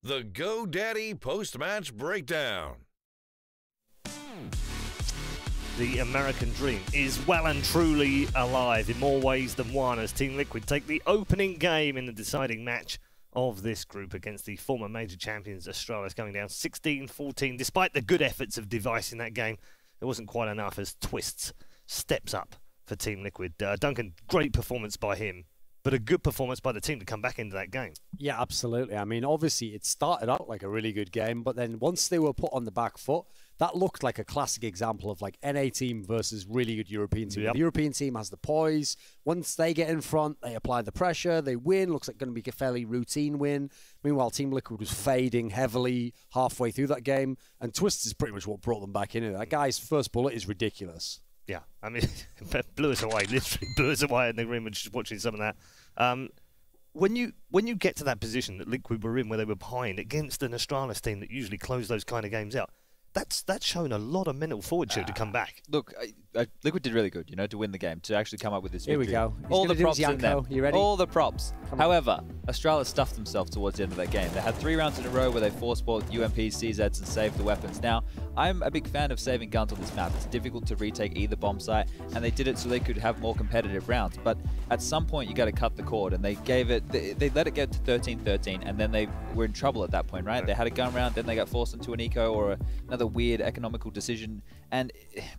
The GoDaddy Post-Match Breakdown. The American dream is well and truly alive in more ways than one as Team Liquid take the opening game in the deciding match of this group against the former major champions Astralis, going down 16-14. Despite the good efforts of Device in that game, it wasn't quite enough as Twists steps up for Team Liquid. Duncan, great performance by him, but a good performance by the team to come back into that game. Yeah, absolutely. I mean, obviously, it started out like a really good game, but then once they were put on the back foot, that looked like a classic example of like NA team versus really good European team. Yep. The European team has the poise. Once they get in front, they apply the pressure, they win. Looks like going to be a fairly routine win. Meanwhile, Team Liquid was fading heavily halfway through that game, and Twists is pretty much what brought them back in. That guy's first bullet is ridiculous. Yeah, I mean, blew us away, literally blew us away in the room and just watching some of that. When you get to that position that Liquid were in, where they were behind against an Astralis team that usually close those kind of games out, that's shown a lot of mental fortitude to come back. Look, Liquid did really good, you know, to win the game, to actually come up with this victory. Here we go. All the props in there. You ready? All the props. However, Astralis stuffed themselves towards the end of that game. They had 3 rounds in a row where they forced both UMPs, CZs, and saved the weapons. Now, I'm a big fan of saving guns on this map. It's difficult to retake either bomb site, and they did it so they could have more competitive rounds. But at some point, you got to cut the cord, and they gave it. They let it get to 13-13, and then they were in trouble at that point, right? They had a gun round, then they got forced into an eco or another weird economical decision, and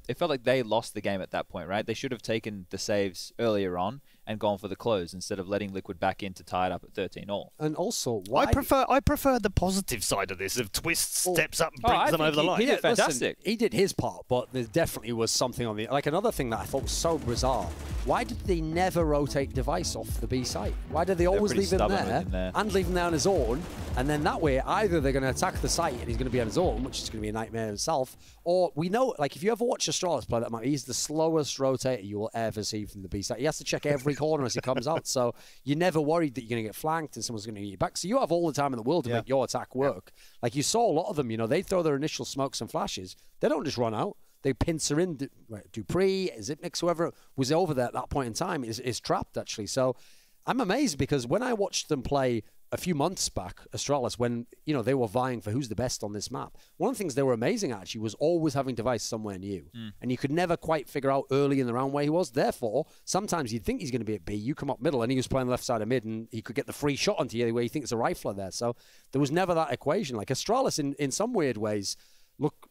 it felt like they lost the game at that point, right? They should have taken the saves earlier on and gone for the close instead of letting Liquid back in to tie it up at 13-all. And also, why I prefer the positive side of this, of Twist steps up and brings them over the line. He did fantastic. Listen, he did his part, but there definitely was something on the... Like, another thing that I thought was so bizarre, why did they never rotate Device off the B site? Why did they always leave him there and leave him there on his own? And then that way, either they're going to attack the site and he's going to be on his own, which is going to be a nightmare himself, or we know, like, if you ever watch Astralis play that map, he's the slowest rotator you will ever see from the B site. He has to check every corner as he comes out, so you're never worried that you're going to get flanked and someone's going to get you back. So you have all the time in the world to make your attack work. Like, you saw a lot of them, you know, they throw their initial smokes and flashes. They don't just run out. They pincer in. Dupree, Zipnix, whoever was over there at that point in time is trapped, actually. So I'm amazed because when I watched them play a few months back, Astralis, when, you know, they were vying for who's the best on this map, one of the things they were amazing at, actually, was always having Device somewhere new. And you could never quite figure out early in the round where he was. Therefore, sometimes you'd think he's going to be at B, you come up middle, and he was playing left side of mid, and he could get the free shot onto you where you think it's a rifler there. So there was never that equation. Like, Astralis, in some weird ways, look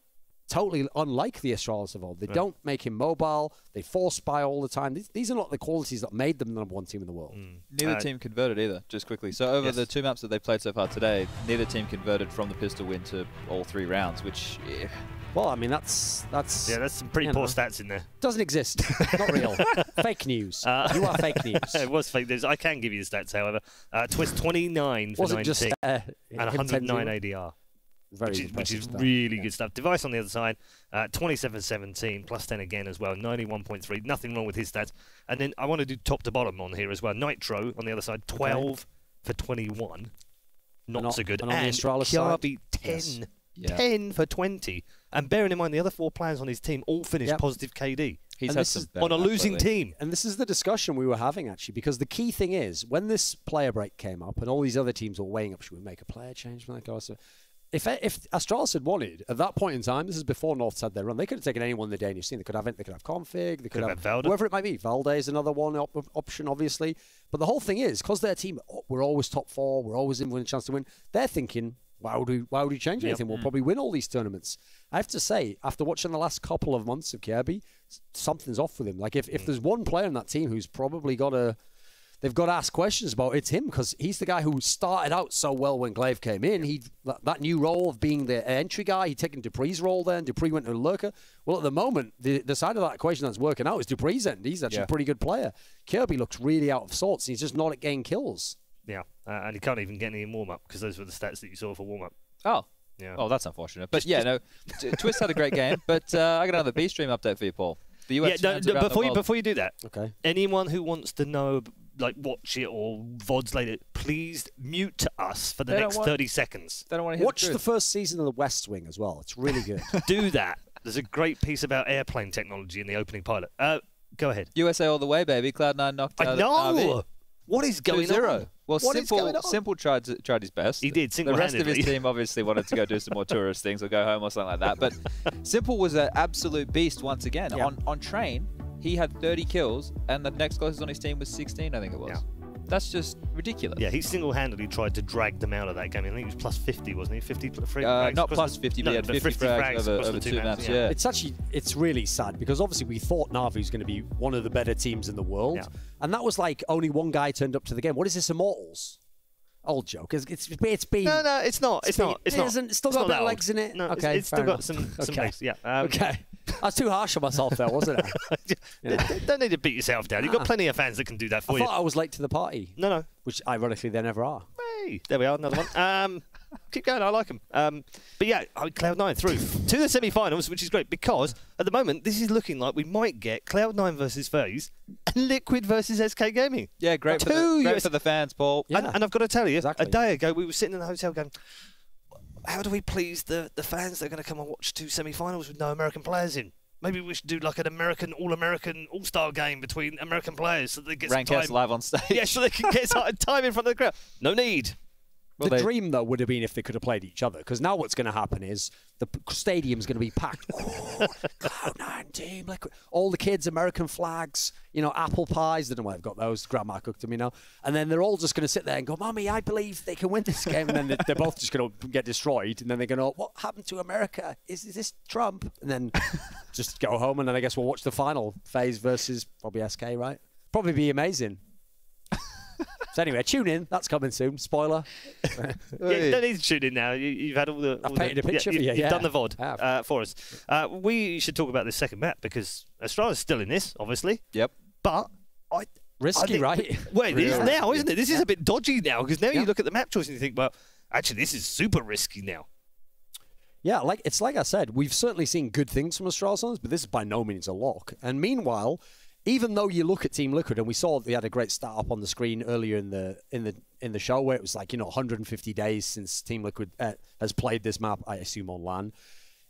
totally unlike the Astralis of old. They don't make him mobile. They force spy all the time. These are not the qualities that made them the #1 team in the world. Neither team converted either, just quickly. So over the 2 maps that they played so far today, neither team converted from the pistol win to all 3 rounds, which... Well, I mean, that's some pretty poor stats in there. Doesn't exist. Not real. Fake news. You are fake news. It was fake news. I can give you the stats, however. Twist 29 for 19 just, and 109 ADR. Which is really good stuff. Device on the other side, 27-17, plus 10 again as well, 91.3. Nothing wrong with his stats. And then I want to do top to bottom on here as well. Nitro on the other side, 12 for 21. Not so good. And on the Astralis Kiabi, side, 10 for 20. And bearing in mind, the other 4 players on his team all finished positive KD. He's had some on a losing team. And this is the discussion we were having, actually, because the key thing is, when this player break came up and all these other teams were weighing up, should we make a player change? If Astralis had wanted, at that point in time, this is before Norths had their run, they could have taken anyone in the day and you've seen. They could have Config, they could have Valda. Whoever it might be. Valde is another one option, obviously. But the whole thing is, because their team, we're always top 4, we're always in with a chance to win, they're thinking, why would we change anything? We'll probably win all these tournaments. I have to say, after watching the last couple of months of Kirby, something's off with him. Like, if there's one player in that team who's probably got to... They've got to ask questions about, it's him, because he's the guy who started out so well when Glaive came in. That new role of being the entry guy, he'd taken Dupree's role then. Dupree went to Lurker. Well, at the moment, the side of that equation that's working out is Dupree's end. He's actually a pretty good player. Kirby looks really out of sorts. He's just not at getting kills. Yeah, and he can't even get any in warm-up, because those were the stats that you saw for warm-up. Oh. Yeah. Oh, that's unfortunate. But yeah, no, Twist had a great game, but I got another B-Stream update for you, Paul. The US before you do that, okay. Anyone who wants to know, like, watch it or VODs later, please mute us for the next 30 seconds. They don't want to hear Watch the first season of The West Wing as well. It's really good. Do that. There's a great piece about airplane technology in the opening pilot. Go ahead. USA all the way, baby. Cloud9 knocked out I know. What is going on? Well, Simple tried his best. He did, The rest of his team obviously wanted to go do some more tourist things or go home or something like that. But Simple was an absolute beast once again. Yeah. On train, he had 30 kills, and the next closest on his team was 16, I think it was. Yeah. That's just ridiculous. Yeah, he single-handedly tried to drag them out of that game. I think he was plus 50, wasn't he? 50 frags? Not plus 50, but he had 50 frags over two maps. Yeah. It's really sad because obviously we thought Na'Vi was going to be one of the better teams in the world, and that was like only one guy turned up to the game. What is this, Immortals? Old joke. It's been. No, it's not. It's not. It's still got a bit of legs in it. No, okay, it's still got some legs. Yeah. Okay. I was too harsh on myself there, wasn't I? Don't need to beat yourself down. You've got plenty of fans that can do that for you. I thought I was late to the party. No. Which ironically they never are. Hey, there we are, another one. Keep going, I like them. But yeah, Cloud9 through to the semi-finals, which is great because at the moment this is looking like we might get Cloud9 versus FaZe and Liquid versus SK Gaming. Yeah, great for the fans, Paul. Yeah. And I've got to tell you, exactly. A day ago we were sitting in the hotel going, how do we please the fans that are going to come and watch 2 semi-finals with no American players in? Maybe we should do like an All-American All-Star game between American players so they get some time. live on stage. Yeah, so they can get some time in front of the crowd. No need. Well, the dream, though, would have been if they could have played each other. Because now what's going to happen is the stadium's going to be packed. Cloud9 team, Liquid. All the kids, American flags, apple pies. I don't know why I've got those. Grandma cooked them, And then they're all just going to sit there and go, Mommy, I believe they can win this game. And then they're both just going to get destroyed. And then they're going to, what happened to America? Is this Trump? And then just go home. And then I guess we'll watch the final. FaZe versus probably SK, right? Probably be amazing. So anyway, tune in. That's coming soon. Spoiler. Yeah, you don't need to tune in now. You've had all the... I've painted a picture for you. You've done the VOD for us. We should talk about this second map because Astralis is still in this, obviously. Yep. But risky, right? Well, it is now, isn't it? This is a bit dodgy now because now you look at the map choice and you think, well, actually, this is super risky now. Yeah, like I said, we've certainly seen good things from Astralis on this, but this is by no means a lock. And meanwhile, even though you look at Team Liquid, and we saw they had a great stat up on the screen earlier in the show where it was like 150 days since Team Liquid has played this map, I assume on LAN.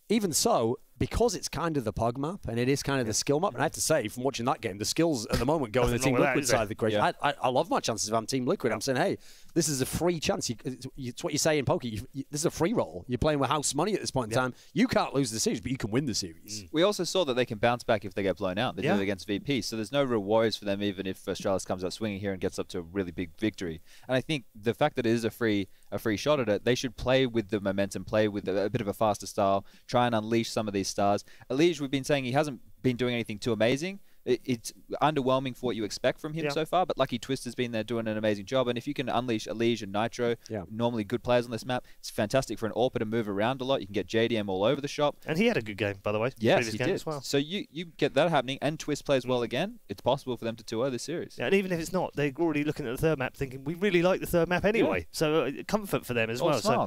Even so, because it's kind of the pug map and it is kind of the skill map, and I have to say, from watching that game, the skills at the moment go on the Team Liquid side of the equation. Yeah. I love my chances if I'm Team Liquid. I'm saying, hey, this is a free chance. It's what you say in poker. This is a free roll. You're playing with house money at this point in time. You can't lose the series, but you can win the series. We also saw that they can bounce back if they get blown out. They did it against VP, so there's no real worries for them even if Astralis comes out swinging here and gets up to a really big victory. And I think the fact that it is a free shot at it, they should play with the momentum, play with a bit of a faster style, try and unleash some of these stars. Elige, we've been saying he hasn't been doing anything too amazing. It's underwhelming for what you expect from him so far, but Lucky Twister's been there doing an amazing job. And if you can unleash Elige and Nitro, normally good players on this map, it's fantastic for an AWPer to move around a lot. You can get JDM all over the shop. And he had a good game, by the way. Yes, he did. As well. So you get that happening, and Twist plays well again. It's possible for them to 2-0 this series. Yeah, and even if it's not, they're already looking at the third map thinking, we really like the third map anyway. So comfort for them as well. So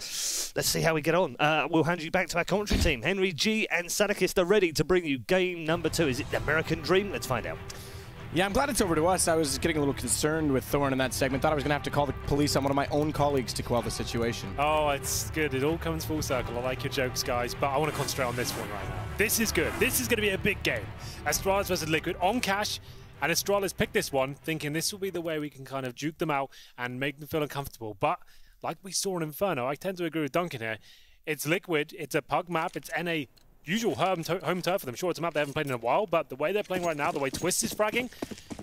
let's see how we get on. We'll hand you back to our commentary team. Henry G and Sadakist are ready to bring you game number 2. Is it the American Dream? Let's find out. Yeah, I'm glad it's over to us. I was getting a little concerned with Thorn in that segment. Thought I was going to have to call the police on one of my own colleagues to quell the situation. Oh, it's good. It all comes full circle. I like your jokes, guys, but I want to concentrate on this one right now. This is good. This is going to be a big game. Astralis versus Liquid on cash, and Astralis picked this one thinking this will be the way we can kind of juke them out and make them feel uncomfortable. But like we saw in Inferno, I tend to agree with Duncan here. It's Liquid. It's a pug map. It's NA. Usual home turf for them. Sure, it's a map they haven't played in a while, but the way they're playing right now, the way Twist is fragging,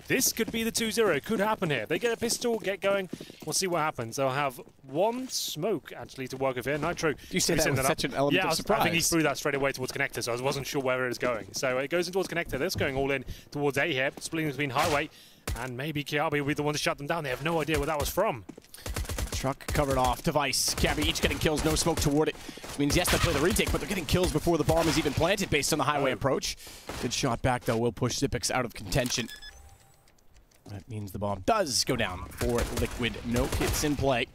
this could be the 2-0. It could happen here. They get a pistol, get going. We'll see what happens. They'll have one smoke, actually, to work with here. Nitro. You say that with such an element of surprise. I think he threw that straight away towards Connector, so I wasn't sure where it was going. So it goes in towards Connector. That's going all in towards A here, splitting between Highway, and maybe Kiabi will be the one to shut them down. They have no idea where that was from. Truck covered off. Device. Kiabi each getting kills. No smoke toward it. Which means, yes, they play the retake, but they're getting kills before the bomb is even planted based on the Highway approach. Good shot back, though. Will push Xyp9x out of contention. That means the bomb does go down for Liquid. No kits in play.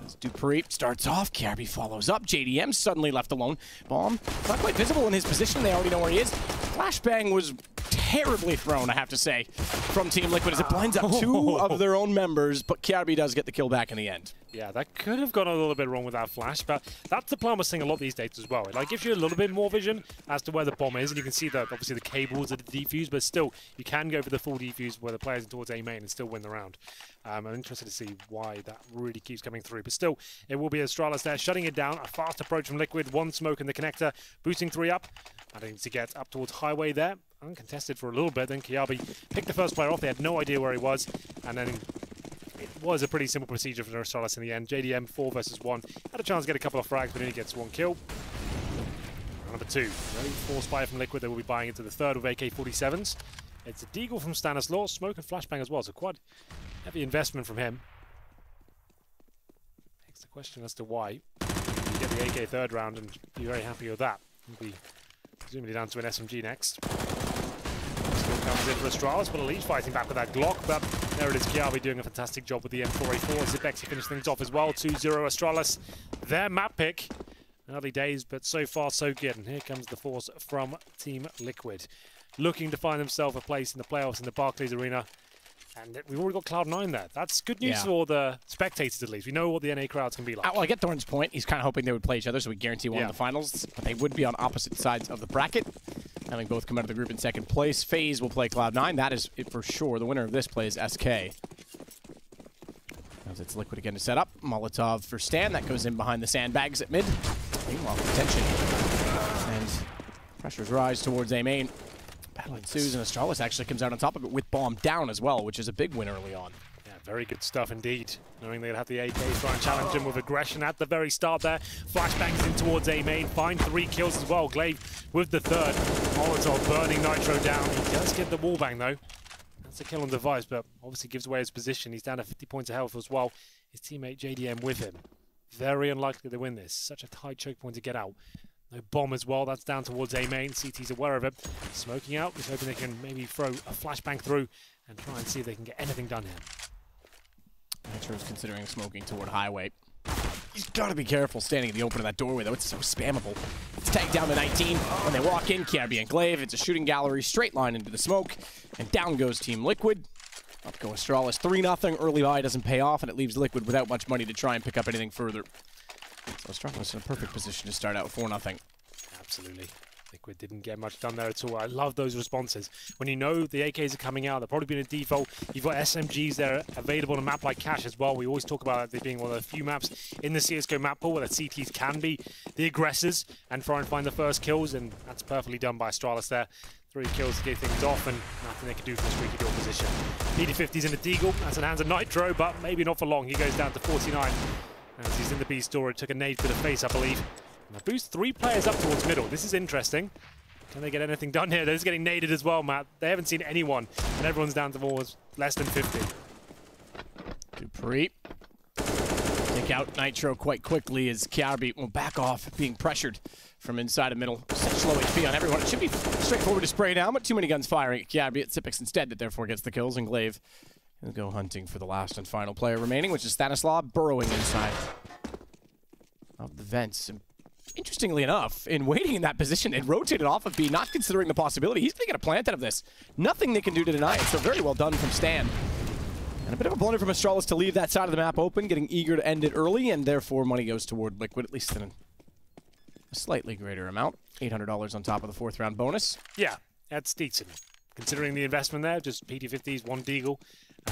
As Dupree starts off, Kiabi follows up. JDM suddenly left alone. Bomb not quite visible in his position. They already know where he is. Flashbang was terribly thrown, I have to say, from Team Liquid as it blinds up 2 of their own members, but Kiarbi does get the kill back in the end. Yeah, that could have gone a little bit wrong with that flash, but that's the plan we're seeing a lot these days as well. It like gives you a little bit more vision as to where the bomb is, and you can see that obviously the cables are the defuse, but still you can go for the full defuse where the players are towards A main and still win the round. I'm interested to see why that really keeps coming through, but still it will be Astralis there shutting it down. A fast approach from Liquid, 1 smoke in the connector, boosting 3 up. I think to get up towards Highway there, uncontested for a little bit. Then Kiarbi picked the first player off. They had no idea where he was, and then it was a pretty simple procedure for Merciless in the end. JDM 4 versus 1. Had a chance to get a couple of frags, but only gets 1 kill. Number 2, very forced buy from Liquid. They will be buying into the 3rd with AK-47s. It's a deagle from Stanislaw, smoke and flashbang as well, so quite heavy investment from him. Begs the question as to why. You get the AK 3rd round and be very happy with that. He'll be presumably down to an SMG next. Still comes in for Astralis, but Elite fighting back with that Glock, but there it is, Kiarbi doing a fantastic job with the M4A4. Zipex finished things off as well, 2-0 Astralis. Their map pick. Early days, but so far so good. And here comes the force from Team Liquid, looking to find themselves a place in the playoffs in the Barclays Arena. And we've already got Cloud9 there. That's good news for the spectators, at least. We know what the NA crowds can be like. Well, I get Thorn's point. He's kind of hoping they would play each other, so we guarantee one of the finals. But they would be on opposite sides of the bracket, having both come out of the group in 2nd place. FaZe will play Cloud9. That is it for sure. The winner of this plays SK. As it's Liquid again to set up. Molotov for Stan. That goes in behind the sandbags at mid. Meanwhile, contention. And pressures rise towards A main. Battle ensues, and Astralis actually comes out on top of it with bomb down as well, which is a big win early on. Yeah, very good stuff indeed. Knowing they'll have the AK try and challenge him with aggression at the very start there. Flashbangs in towards A main. Find 3 kills as well. Glaive with the 3rd. Molotov burning Nitro down. He does get the wallbang though. That's a kill on device, but obviously gives away his position. He's down to 50 points of health as well. His teammate JDM with him. Very unlikely to win this. Such a high choke point to get out. No bomb as well. That's down towards A main. CT's aware of it. Smoking out. He's hoping they can maybe throw a flashbang through and try and see if they can get anything done here. Nitro's considering smoking toward Highway. He's got to be careful standing in the open of that doorway, though. It's so spammable. It's tagged down to 19. When they walk in, Kiarbi and Glaive. It's a shooting gallery, straight line into the smoke. And down goes Team Liquid. Up go Astralis. 3-0. Early buy doesn't pay off, and it leaves Liquid without much money to try and pick up anything further. So Astralis in a perfect position to start out 4-0. Absolutely. Liquid didn't get much done there at all. I love those responses. When you know the AKs are coming out, they're probably being a default. You've got SMGs there available on a map like Cash as well. We always talk about it being one of the few maps in the CSGO map pool where the CTs can be the aggressors and try and find the first kills, and that's perfectly done by Astralis there. 3 kills to get things off, and nothing they can do for the squeaky door position. PD50's in a deagle. That's in hands of Nitro, but maybe not for long. He goes down to 49 as he's in the B storage. Took a nade to the face, I believe. And they boost 3 players up towards middle. This is interesting. Can they get anything done here? They're just getting naded as well, Matt. They haven't seen anyone, and everyone's down to almost less than 50. Dupree. Take out Nitro quite quickly as Kiarbi will back off, being pressured from inside of middle. Such low HP on everyone. It should be straightforward to spray down, but too many guns firing at Kiarbi. It's Zipex instead that therefore gets the kills, and Glaive will go hunting for the last and final player remaining, which is Stanislaw, burrowing inside of the vents. And interestingly enough, in waiting in that position, it rotated off of B, not considering the possibility. He's going to get a plant out of this. Nothing they can do to deny it, so very well done from Stan. And a bit of a blunder from Astralis to leave that side of the map open, getting eager to end it early, and therefore money goes toward Liquid, at least in a slightly greater amount. $800 on top of the 4th round bonus. Yeah, that's decent. Considering the investment there, just PT50s, 1 deagle,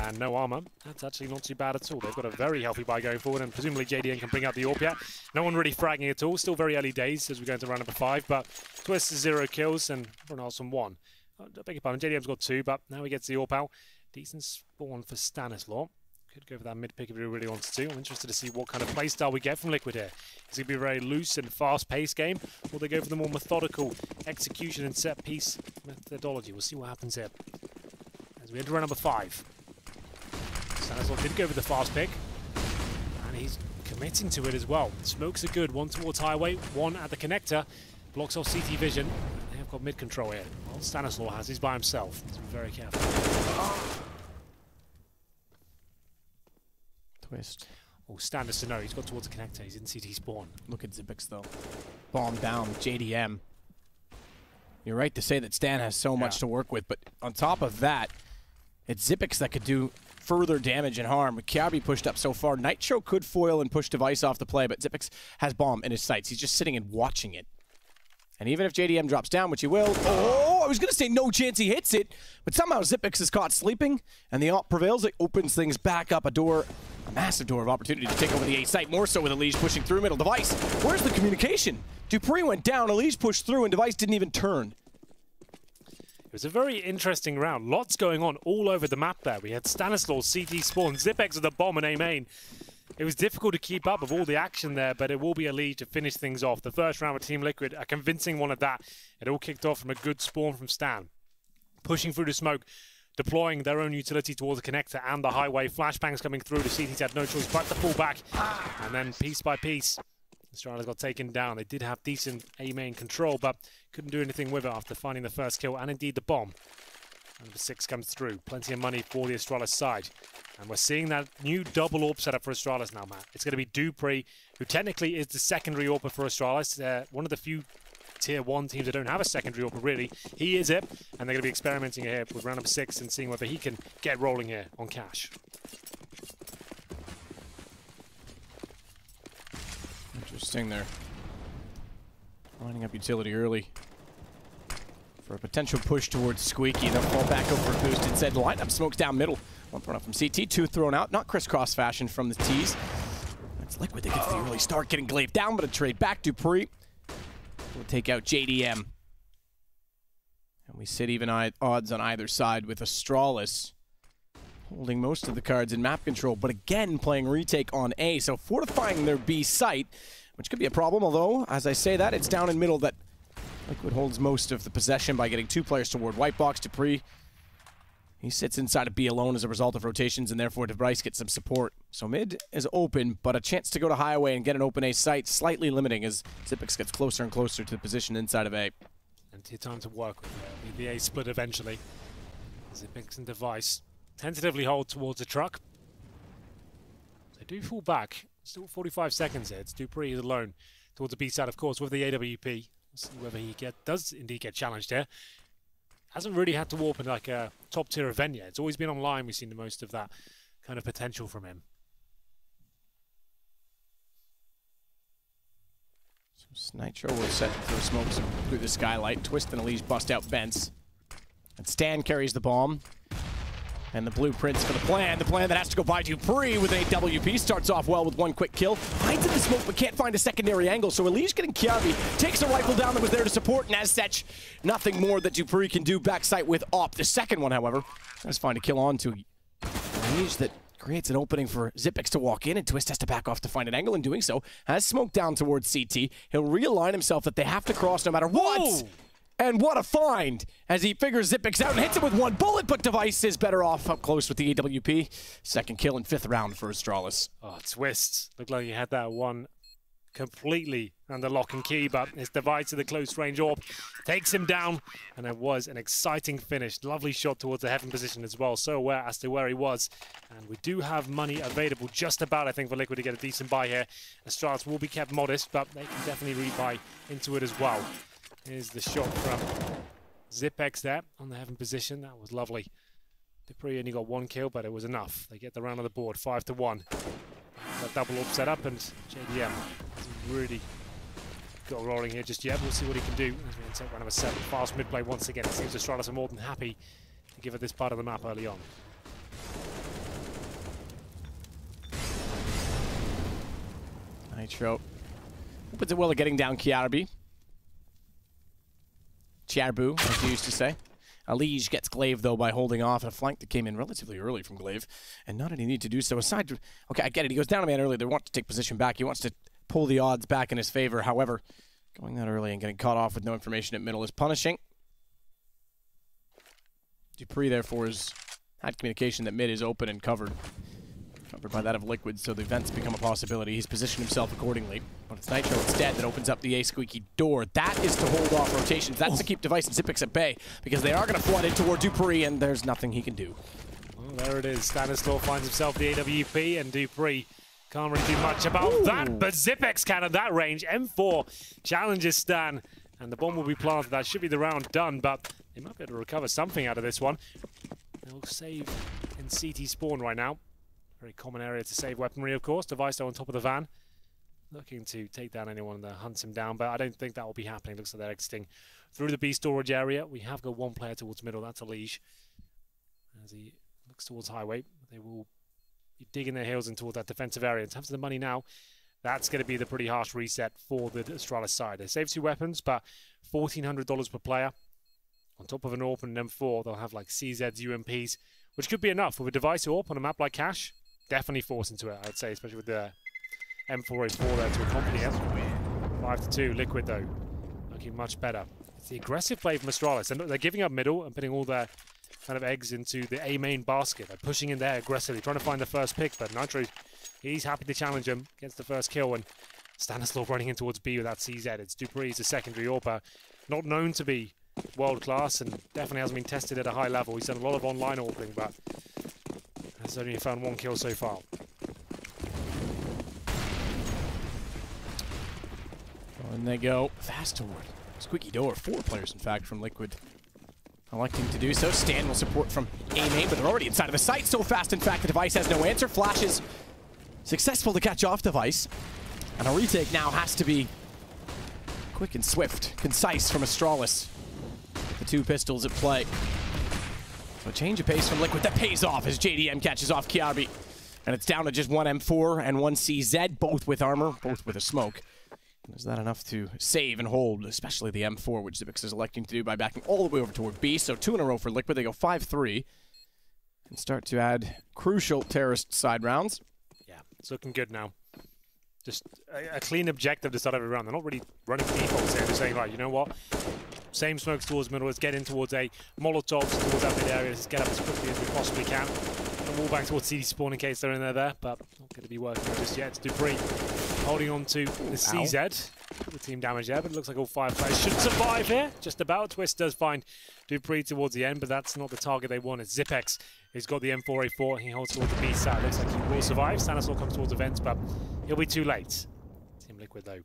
and no armor. That's actually not too bad at all. They've got a very healthy buy going forward, and presumably JDN can bring out the AWP yet. No one really fragging at all. Still very early days as we go into round number 5, but Twist is 0 kills, and Ronaldson 1. I beg your pardon, JDM's got 2, but now he gets the AWP out. Decent spawn for Stanislaw. Could go for that mid pick if he really wants to. I'm interested to see what kind of playstyle we get from Liquid here. Is it going to be a very loose and fast-paced game, or they go for the more methodical execution and set-piece methodology? We'll see what happens here. As we enter round number 5. Stanislaw did go for the fast pick, and he's committing to it as well. Smokes are good. 1 towards Highway, 1 at the connector. Blocks off CT vision. They have got mid control here. All Stanislaw has, he's by himself. So be very careful. Twist. Oh, Stan does to know. He's got towards the connector. He's in CT spawn. Look at Zipex though. Bomb down, JDM. You're right to say that Stan has so much to work with, but on top of that, it's Xyp9x that could do further damage and harm. Kiabi pushed up so far. Nitro could foil and push Device off the play, but Xyp9x has bomb in his sights. He's just sitting and watching it. And even if JDM drops down, which he will, I was going to say no chance he hits it, but somehow Xyp9x is caught sleeping, and the op prevails. It opens things back up, a massive door of opportunity to take over the A site, more so with Elige pushing through middle. Device, where's the communication? dupreeh went down, Elige pushed through, and Device didn't even turn. It was a very interesting round. Lots going on all over the map there. We had Stanislaus, CT spawn, Xyp9x with a bomb and A main. It was difficult to keep up with all the action there, but it will be Elige to finish things off. The first round with Team Liquid, a convincing one at that. It all kicked off from a good spawn from Stan. Pushing through the smoke, deploying their own utility towards the connector and the highway. Flashbangs coming through. The CTs had no choice but to pull back. And then piece by piece, Astralis got taken down. They did have decent A-main control, but couldn't do anything with it after finding the first kill and indeed the bomb. Number 6 comes through. Plenty of money for the Astralis side. And we're seeing that new double AWP setup for Astralis now, Matt. It's going to be dupreeh, who technically is the secondary AWPer for Astralis. One of the few Tier 1 teams that don't have a secondary AWPer, really. He is it, and they're going to be experimenting here with round number 6 and seeing whether he can get rolling here on Cash. Interesting there. Lining up utility early for a potential push towards Squeaky. They'll fall back over a boost. Instead, lineup smokes down middle. One thrown out from CT, 2 thrown out. Not crisscross fashion from the T's. That's Liquid. They get the early start, getting glaive down, but a trade back. dupreeh will take out JDM. And we sit even odds on either side with Astralis holding most of the cards in map control, but again playing retake on A, so fortifying their B site, which could be a problem, although, as I say that, it's down in middle that Liquid holds most of the possession by getting 2 players toward white box. dupreeh, he sits inside of B alone as a result of rotations, and therefore Device gets some support. So mid is open, but a chance to go to highway and get an open A site, slightly limiting as Xyp9x gets closer and closer to the position inside of A. And time to work with the A split eventually. Xyp9x and Device tentatively hold towards the truck. They do fall back. Still 45 seconds here. It's dupreeh alone towards the B side, of course, with the AWP. We'll see whether he does indeed get challenged here. Hasn't really had to warp in like a top-tier event yet. It's always been online. We've seen the most of that kind of potential from him. So Nitro will set through smokes through the skylight. Twist and Elige bust out vents. And Stan carries the bomb. And the blueprints for the plan that has to go by dupreeh with a WP. Starts off well with 1 quick kill. Hides in the smoke but can't find a secondary angle. So Elige getting Kiabi, takes a rifle down that was there to support, and as such, nothing more that dupreeh can do backside with op. The second one, however, does find a kill onto Elige that creates an opening for Xyp9x to walk in, and Twist has to back off to find an angle. In doing so, has smoke down towards CT. He'll realign himself that they have to cross no matter what. Whoa! And what a find as he figures Xyp9x out and hits him with 1 bullet, but Device is better off up close with the AWP. Second kill in 5th round for Astralis. Oh, Twist. Looked like he had that one completely under lock and key, but his Device to the close range AWP takes him down, and it was an exciting finish. Lovely shot towards the heaven position as well, so aware as to where he was. And we do have money available just about, I think, for Liquid to get a decent buy here. Astralis will be kept modest, but they can definitely rebuy into it as well. Here's the shot from Xyp9x there on the heaven position. That was lovely. dupreeh only got 1 kill, but it was enough. They get the round on the board, 5-1. That double AWP set up, and JDM hasn't really got rolling here just yet. We'll see what he can do as we enter round number 7. Fast mid play once again. It seems Astralis are more than happy to give it this part of the map early on. Nitro opens it well at getting down Kiabi. Chiarbu, as you used to say. Elige gets glaive, though, by holding off a flank that came in relatively early from glaive, and not any need to do so. Aside, okay, I get it. He goes down a man early. They want to take position back. He wants to pull the odds back in his favor. However, going that early and getting caught off with no information at middle is punishing. dupreeh, therefore, has had communication that mid is open and covered by that of Liquid, so the vents become a possibility. He's positioned himself accordingly, but it's Nitro instead that opens up the A squeaky door. That is to hold off rotations. That's to keep Device and Xyp9x at bay, because they are going to flood in toward dupreeh, and there's nothing he can do. Well, there it is. Stanislaus finds himself the AWP, and dupreeh can't really do much about that, but Xyp9x can at that range. M4 challenges Stan, and the bomb will be planted. That should be the round done, but they might be able to recover something out of this one. They'll save in CT spawn right now. Very common area to save weaponry, of course. Device on top of the van, looking to take down anyone that hunts him down, but I don't think that will be happening. Looks like they're exiting through the B storage area. We have got one player towards middle. That's a Liege. As he looks towards highway, they will be digging their heels in towards that defensive area. In terms of the money now, that's going to be the pretty harsh reset for the Astralis side. They save 2 weapons, but $1,400 per player. On top of an AWP and an M4, they'll have like CZs, UMPs, which could be enough. With a device AWP on a map like Cash, definitely force into it, I would say, especially with the M4A4 there to accompany it. 5-2, Liquid though, looking much better. It's the aggressive play from Astralis, and they're giving up middle and putting all their kind of eggs into the A main basket. They're pushing in there aggressively, trying to find the first pick, but Nitro, he's happy to challenge him, gets the first kill, and Stanislaw running in towards B with that CZ. It's Dupree's a secondary AWPer, not known to be world class, and definitely hasn't been tested at a high level. He's done a lot of online AWPing, but has only found 1 kill so far. And they go fast toward squeaky door. 4 players, in fact, from Liquid electing to do so. Stan will support from A-main, but they're already inside of the site so fast, in fact, the Device has no answer. Flashes successful to catch off Device. And a retake now has to be quick and swift, concise from Astralis. The 2 pistols at play. So a change of pace from Liquid that pays off as JDM catches off Kiarbi. And it's down to just 1 M4 and 1 CZ, both with armor, both with a smoke. Is that enough to save and hold, especially the M4, which Zipix is electing to do by backing all the way over toward B. So 2 in a row for Liquid. They go 5-3 and start to add crucial terrorist side rounds. Yeah, it's looking good now. Just a clean objective to start every round. They're not really running defaults here. They're saying, right, you know what? Same smokes towards middle. Let's get in towards a Molotov towards that mid area. Let's get up as quickly as we possibly can. And wall back towards CD spawn in case they're in there, but not going to be working just yet. It's Dupree holding on to the CZ. The team damage there, but it looks like all 5 players should survive here. Just about. Twist does find Dupree towards the end, but that's not the target they want. It's Zipex who's got the M4A4. He holds towards the B side. Looks like he will survive. Stanislaw comes towards the vents, but he'll be too late. Team Liquid, though.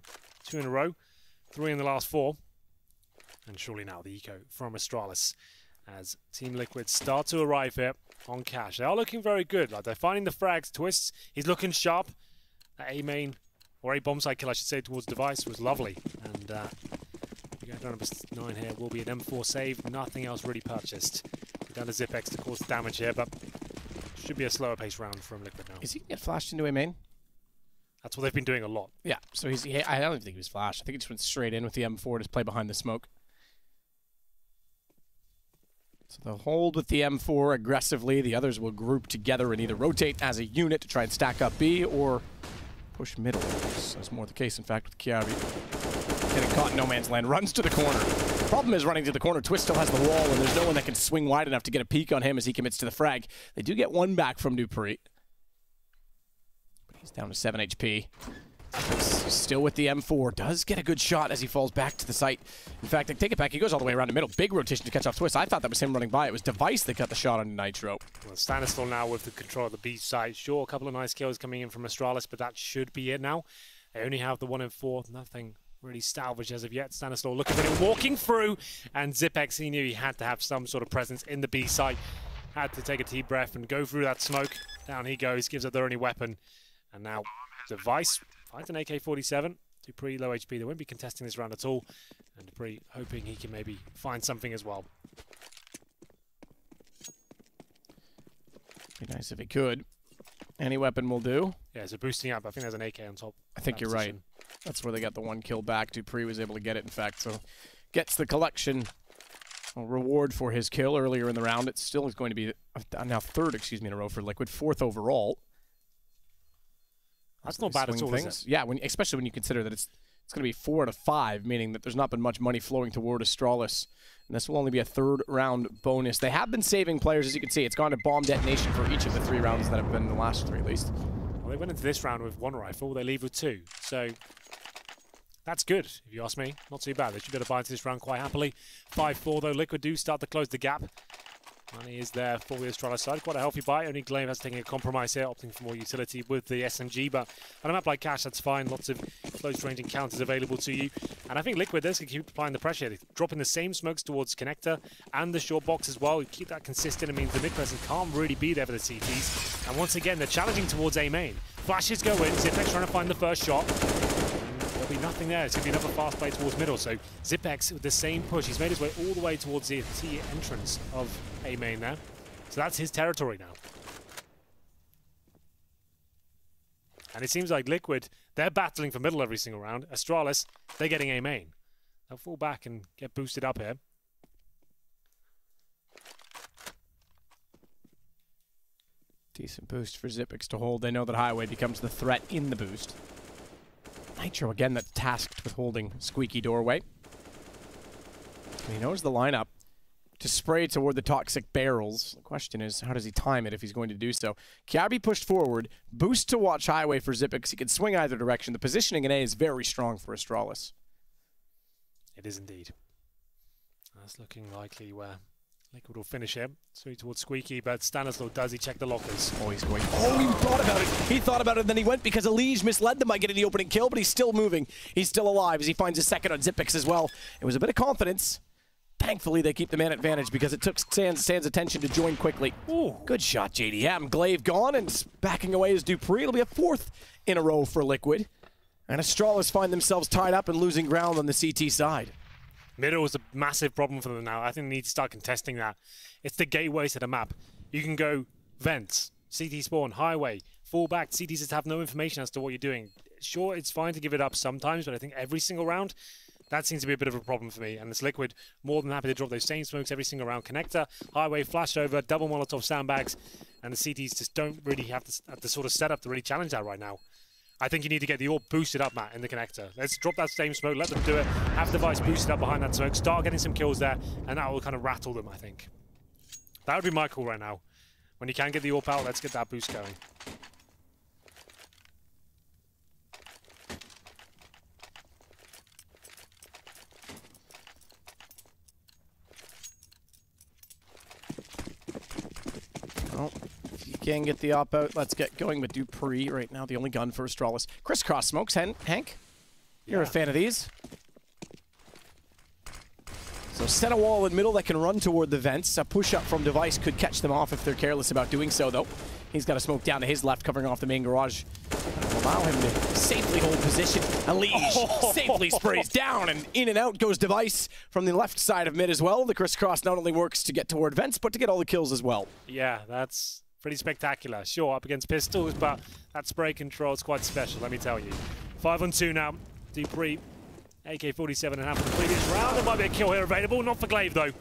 2 in a row. 3 in the last 4. And surely now the eco from Astralis as Team Liquid start to arrive here on Cash. They are looking very good. Like, they're finding the frags. Twists, he's looking sharp. That A main, or A bomb side kill, I should say, towards Device was lovely. And we go down to 9 here. Will be an M4 save. Nothing else really purchased. We're down to Zipex to cause the damage here, but should be a slower pace round from Liquid now. Is he going to get flashed into A main? That's what they've been doing a lot. Yeah, so I don't think he was flashed. I think he just went straight in with the M4 to play behind the smoke. So they'll hold with the M4 aggressively. The others will group together and either rotate as a unit to try and stack up B or push middle. That's more the case, in fact, with Kiarbi. Getting caught in no man's land, runs to the corner. Problem is running to the corner. Twist still has the wall, and there's no one that can swing wide enough to get a peek on him as he commits to the frag. They do get 1 back from Dupree. But he's down to 7 HP. Still with the M4, does get a good shot as he falls back to the site. In fact, I take it back, he goes all the way around the middle. Big rotation to catch off Twist. I thought that was him running by. It was Device that got the shot on Nitro. Well, Stanislaw now with the control of the B side. Sure, a couple of nice kills coming in from Astralis, but that should be it now. They only have the 1 and 4. Nothing really salvaged as of yet. Stanislaw looking for him, walking through, and Zipex, he knew he had to have some sort of presence in the B side. Had to take a deep breath and go through that smoke. Down he goes, gives up their only weapon. And now Device finds an AK-47. Dupree low HP. They won't be contesting this round at all. And Dupree hoping he can maybe find something as well. Be nice if he could. Any weapon will do. Yeah, so boosting up. I think there's an AK on top. I think you're right. That's where they got the 1 kill back. Dupree was able to get it, in fact. So gets the collection. A reward for his kill earlier in the round. It still is going to be now 3rd, in a row for Liquid. 4th overall. That's not bad at all, is it? Yeah, especially when you consider that it's going to be 4 out of 5, meaning that there's not been much money flowing toward Astralis. And this will only be a 3rd round bonus. They have been saving players, as you can see. It's gone to bomb detonation for each of the 3 rounds that have been the last 3, at least. Well, they went into this round with 1 rifle. They leave with 2. So that's good, if you ask me. Not too bad. They should be able to buy into this round quite happily. 5-4, though. Liquid do start to close the gap. Money is there for the Astralis side. Quite a healthy buy. Only Glaive has taken a compromise here, opting for more utility with the SMG. But on a map like Cash, that's fine. Lots of close range encounters available to you. And I think Liquid, they're going to keep applying the pressure. They're dropping the same smokes towards Connector and the short box as well. You keep that consistent. It means the mid person can't really be there for the CTs. And once again, they're challenging towards A main. Flashes go in. Zipex trying to find the first shot. There'll be nothing there. It's going to be another fast play towards middle. So Zipex with the same push. He's made his way all the way towards the T entrance of A main there. So that's his territory now. And it seems like Liquid, they're battling for middle every single round. Astralis, they're getting A main. They'll fall back and get boosted up here. Decent boost for Zipex to hold. They know that Highway becomes the threat in the boost. Nitro again, that's tasked with holding Squeaky Doorway. And he knows the lineup to spray toward the toxic barrels. The question is, how does he time it if he's going to do so? Kiabi pushed forward, boost to watch Highway for Zipex. He can swing either direction. The positioning in A is very strong for Astralis. It is indeed. That's looking likely where Liquid will finish him. So towards Squeaky, but Stanislaw, does he check the lockers? Oh, he's going. Oh, he thought about it. He thought about it, and then he went because Elige misled them by getting the opening kill, but he's still moving. He's still alive as he finds a second on Zipex as well. It was a bit of confidence. Thankfully, they keep the man advantage because it took Sans attention to join quickly. Ooh, good shot, JDM. Glaive gone and backing away is Dupree. It'll be a fourth in a row for Liquid. And Astralis find themselves tied up and losing ground on the CT side. Middle is a massive problem for them now. I think they need to start contesting that. It's the gateways to the map. You can go vents, CT spawn, highway, fall back. CTs just have no information as to what you're doing. Sure, it's fine to give it up sometimes, but I think every single round, that seems to be a bit of a problem for me. And this Liquid, more than happy to drop those same smokes every single round. Connector, highway, flash over, double Molotov sandbags, and the CTs just don't really have the sort of setup to really challenge that right now. I think you need to get the AWP boosted up, Matt, in the connector. Let's drop that same smoke, let them do it, have Device boosted up behind that smoke, start getting some kills there, and that will kind of rattle them, I think. That would be my call right now. When you can get the AWP out, let's get that boost going. Well, if you can get the op out, let's get going with Dupree right now, the only gun for Astralis. Crisscross smokes, Hank? You're a fan of these? So set a wall in middle that can run toward the vents. A push-up from Device could catch them off if they're careless about doing so, though. He's got a smoke down to his left, covering off the main garage. Allow him to safely hold position. Elige safely sprays down, and in and out goes Device from the left side of mid as well. The crisscross not only works to get toward vents, but to get all the kills as well. Yeah, that's pretty spectacular. Sure, up against pistols, but that spray control is quite special, let me tell you. 5-on-2 now. Dupree, AK-47 and half of the previous round. There might be a kill here available, not for Glaive though.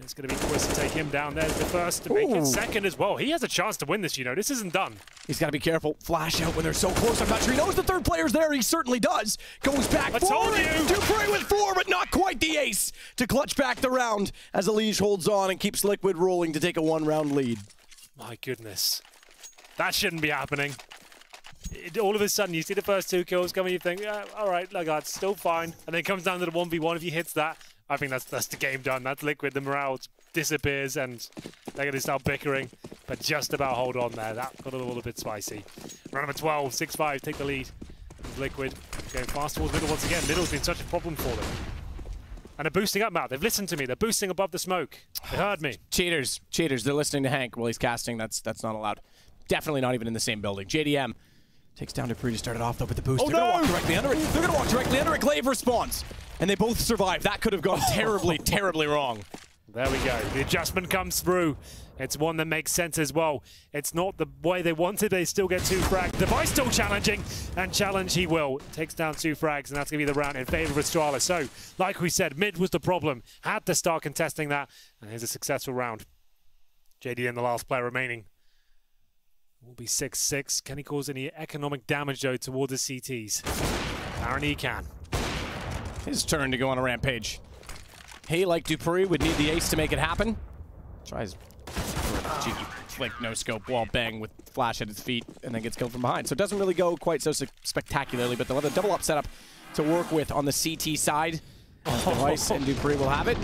It's going to be Twist to take him down. There's the first to make it second as well. He has a chance to win this, you know. This isn't done. He's got to be careful. Flash out when they're so close. I'm not sure he knows the third player's there. He certainly does. Goes back forward. Dupree with 4, but not quite the ace to clutch back the round as Elige holds on and keeps Liquid rolling to take a 1-round lead. My goodness. That shouldn't be happening. All of a sudden, you see the first 2 kills coming, you think, yeah, all right, like that's still fine. And then it comes down to the 1v1. If he hits that, I think that's the game done. That's Liquid. The morale disappears, and they're going to start bickering. But just about hold on there. That got a little bit spicy. Round number 12, 6-5, take the lead. Liquid going fast towards middle once again. Middle's been such a problem for them. And they're boosting up, Matt. They've listened to me. They're boosting above the smoke. They heard me. Cheaters. Cheaters. They're listening to Hank while he's casting. That's not allowed. Definitely not even in the same building. JDM takes down Dupree to start it off, though, with the boost. They're going to walk directly under it. They're going to walk directly under it. Glaive responds. And they both survive. That could have gone terribly, terribly wrong. There we go. The adjustment comes through. It's one that makes sense as well. It's not the way they wanted. They still get 2 frags. Device still challenging, and challenge he will. Takes down 2 frags, and that's going to be the round in favor of Astralis. So, like we said, mid was the problem. Had to start contesting that, and here's a successful round. JD, the last player remaining, will be 6-6. Can he cause any economic damage, though, towards the CTs? Apparently he can. His turn to go on a rampage. He, like Dupree, would need the ace to make it happen. Tries for a flick, no scope, wall bang with flash at his feet, and then gets killed from behind. So it doesn't really go quite so spectacularly, but they'll have a double up setup to work with on the CT side. Device and Dupree will have it.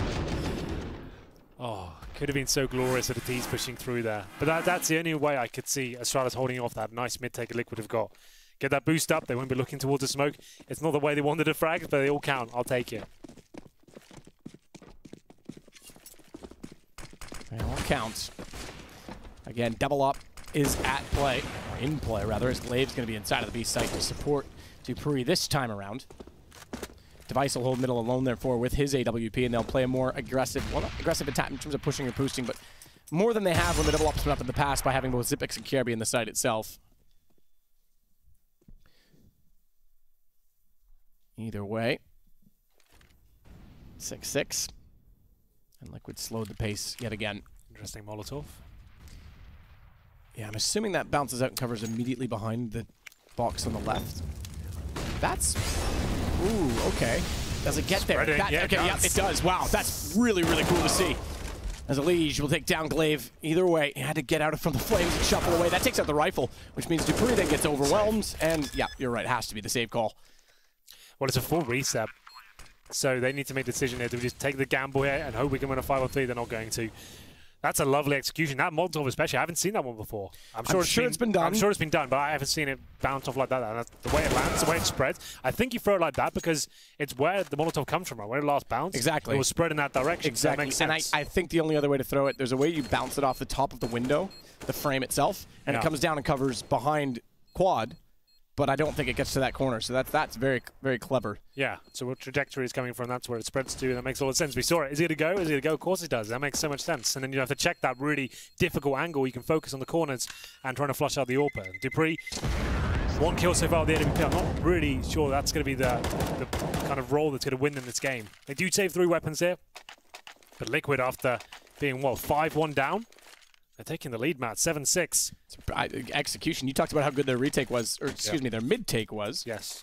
Oh, Could have been so glorious that the T's pushing through there. But that's the only way I could see Astralis holding off that nice mid-take Liquid have got. Get that boost up, they won't be looking towards the smoke. It's not the way they wanted to frag, but they all count. I'll take it. They all count. Again, double up is at play, or in play rather, as Glave's going to be inside of the B site to support dupreeh this time around. Device will hold middle alone, therefore, with his AWP, and they'll play a more aggressive, well, not aggressive attack in terms of pushing or boosting, but more than they have when the double up's been up in the past by having both Xyp9x and Kjaerbye in the site itself. Either way, 6-6, and Liquid slowed the pace yet again. Interesting Molotov. Yeah, I'm assuming that bounces out and covers immediately behind the box on the left. That's... Ooh, okay. Does it get there? Yeah, okay, yeah, it does. Wow, that's really, really cool to see. As a Liege will take down Glaive. Either way, he had to get out from the flames and shuffle away. That takes out the rifle, which means dupreeh then gets overwhelmed. And yeah, you're right, it has to be the save call. Well, it's a full reset. So they need to make a decision here. Do we just take the gamble here and hope we can win a 5-on-3? They're not going to. That's a lovely execution. That Molotov especially, I haven't seen that one before. I'm sure it's been done. I'm sure it's been done, but I haven't seen it bounce off like that. And that's the way it lands, the way it spreads. I think you throw it like that because it's where the Molotov comes from, right? Where it last bounced. Exactly. It was spread in that direction. Exactly. So that makes sense. And I think the only other way to throw it, there's a way you bounce it off the top of the window, the frame itself, and it comes down and covers behind quad. But I don't think it gets to that corner, so that's very, very clever. Yeah, so what trajectory is coming from, that's where it spreads to, and that makes a lot of sense. We saw it. Is it going to go? Is it going to go? Of course it does. That makes so much sense. And then you have to check that really difficult angle. You can focus on the corners and trying to flush out the AWP. dupreeh, 1 kill so far with the AWP. I'm not really sure that's going to be the kind of role that's going to win in this game. They do save 3 weapons here, but Liquid, after being, what, 5-1 down, they're taking the lead, Matt, 7-6. Execution. You talked about how good their retake was, or excuse me, their mid-take was. Yes.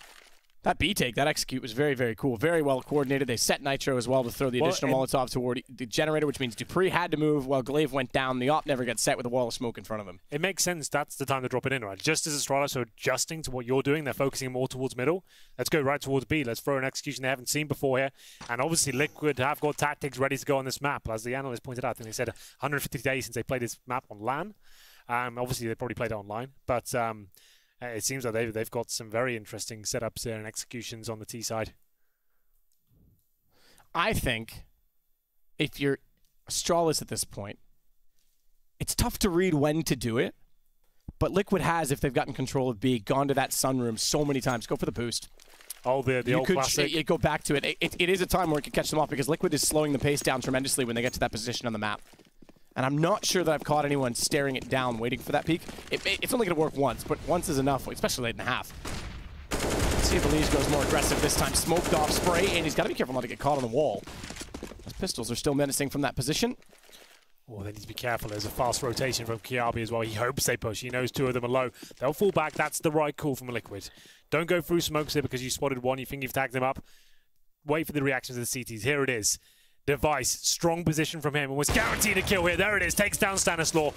That B-take, that execute was very, very cool. Very well coordinated. They set Nitro as well to throw the additional Molotov toward the generator, which means dupreeh had to move while Glaive went down. The op never got set with a wall of smoke in front of him. It makes sense. That's the time to drop it in, right? Just as Astralis are adjusting to what you're doing, they're focusing more towards middle. Let's go right towards B. Let's throw an execution they haven't seen before here. And obviously Liquid have got tactics ready to go on this map. As the analyst pointed out, I think they said 150 days since they played this map on LAN. Obviously, they probably played it online, but it seems like they've got some very interesting setups there and executions on the T side. I think if you're Astralis at this point, it's tough to read when to do it, but Liquid has, if they've gotten control of B, gone to that sunroom so many times. Go for the boost. Oh, the old classic. Go back to it. It is a time where it could catch them off because Liquid is slowing the pace down tremendously when they get to that position on the map. And I'm not sure that I've caught anyone staring it down, waiting for that peak. It's only going to work once, but once is enough, especially late in the half. Let's see if Elise goes more aggressive this time. Smoked off spray, and he's got to be careful not to get caught on the wall. Those pistols are still menacing from that position. Oh, they need to be careful. There's a fast rotation from Kjaerbye as well. He hopes they push. He knows 2 of them are low. They'll fall back. That's the right call from Liquid. Don't go through smokes here because you spotted one. You think you've tagged them up. Wait for the reactions of the CTs. Here it is. Device, strong position from him, and was guaranteed a kill here. There it is, takes down Stanislaw.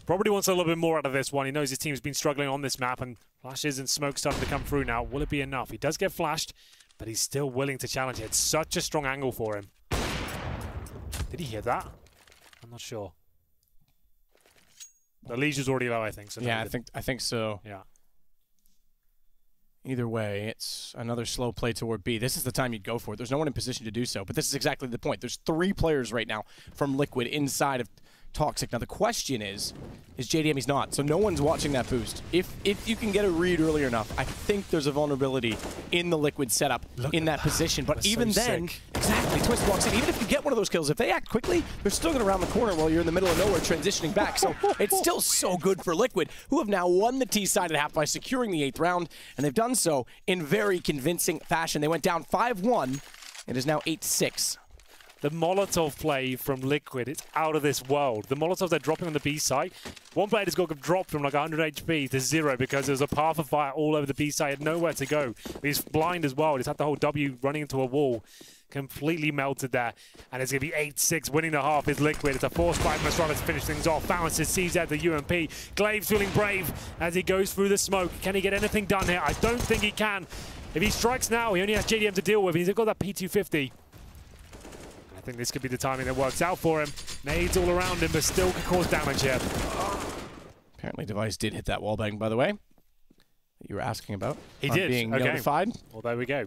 Probably wants a little bit more out of this one. He knows his team's been struggling on this map, and flashes and smoke starting to come through now. Will it be enough? He does get flashed, but he's still willing to challenge it. It's such a strong angle for him. Did he hear that? I'm not sure. The Liege is already low, I think. So yeah, I think so. Yeah. Either way, it's another slow play toward B. This is the time you'd go for it. There's no one in position to do so, but this is exactly the point. There's 3 players right now from Liquid inside of Toxic. Now the question is JDM? He's not, so no one's watching that boost. If you can get a read early enough, I think there's a vulnerability in the Liquid setup in that position. But even then, exactly, Twist walks in. Even if you get one of those kills, if they act quickly, they're still going to round the corner while you're in the middle of nowhere transitioning back. So it's still so good for Liquid, who have now won the T side at half by securing the 8th round, and they've done so in very convincing fashion. They went down 5-1. It is now 8-6. The Molotov play from Liquid, it's out of this world. The Molotovs they're dropping on the B site. One player just got dropped from like 100 HP to 0 because there was a path of fire all over the B site. He had nowhere to go. He's blind as well. He's had the whole W running into a wall. Completely melted there. And it's going to be 8-6. Winning the half is Liquid. It's a forced fight. Merciless to finish things off. Bounces, sees out the UMP. Glaive's feeling brave as he goes through the smoke. Can he get anything done here? I don't think he can. If he strikes now, he only has JDM to deal with. He's got that P250. I think this could be the timing that works out for him. Nades all around him, but still can cause damage here. Apparently Device did hit that wallbang, by the way, that you were asking about. He did. Being notified. Well, there we go.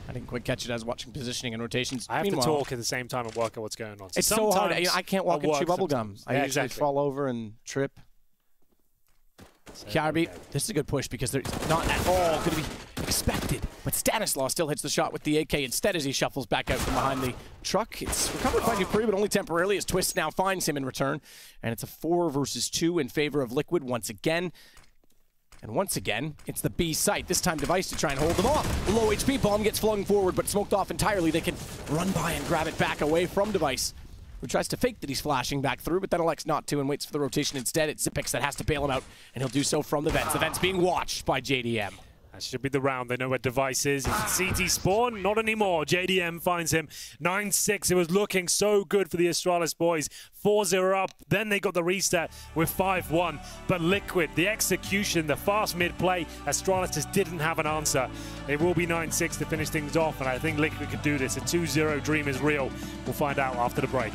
I didn't quite catch it as watching positioning and rotations. I have to talk at the same time and work out what's going on. So it's so hard. I can't walk and chew bubblegum. I usually fall over and trip. Kiarby, this is a good push because there's not at all going to be expected. But Stanislaw still hits the shot with the AK instead as he shuffles back out from behind the truck. It's recovered by Dupree, but only temporarily as Twist now finds him in return. And it's a 4 versus 2 in favor of Liquid once again. And once again, it's the B site. This time Device to try and hold them off. Low HP bomb gets flung forward, but smoked off entirely. They can run by and grab it back away from Device, who tries to fake that he's flashing back through, but then elects not to and waits for the rotation instead. It's Zipix that has to bail him out, and he'll do so from the vents. The vents being watched by JDM. That should be the round. They know where Device is. CT spawn, not anymore. JDM finds him. 9-6. It was looking so good for the Astralis boys. 4-0 up. Then they got the reset with 5-1. But Liquid, the execution, the fast mid-play, Astralis just didn't have an answer. It will be 9-6 to finish things off, and I think Liquid could do this. A 2-0 dream is real. We'll find out after the break.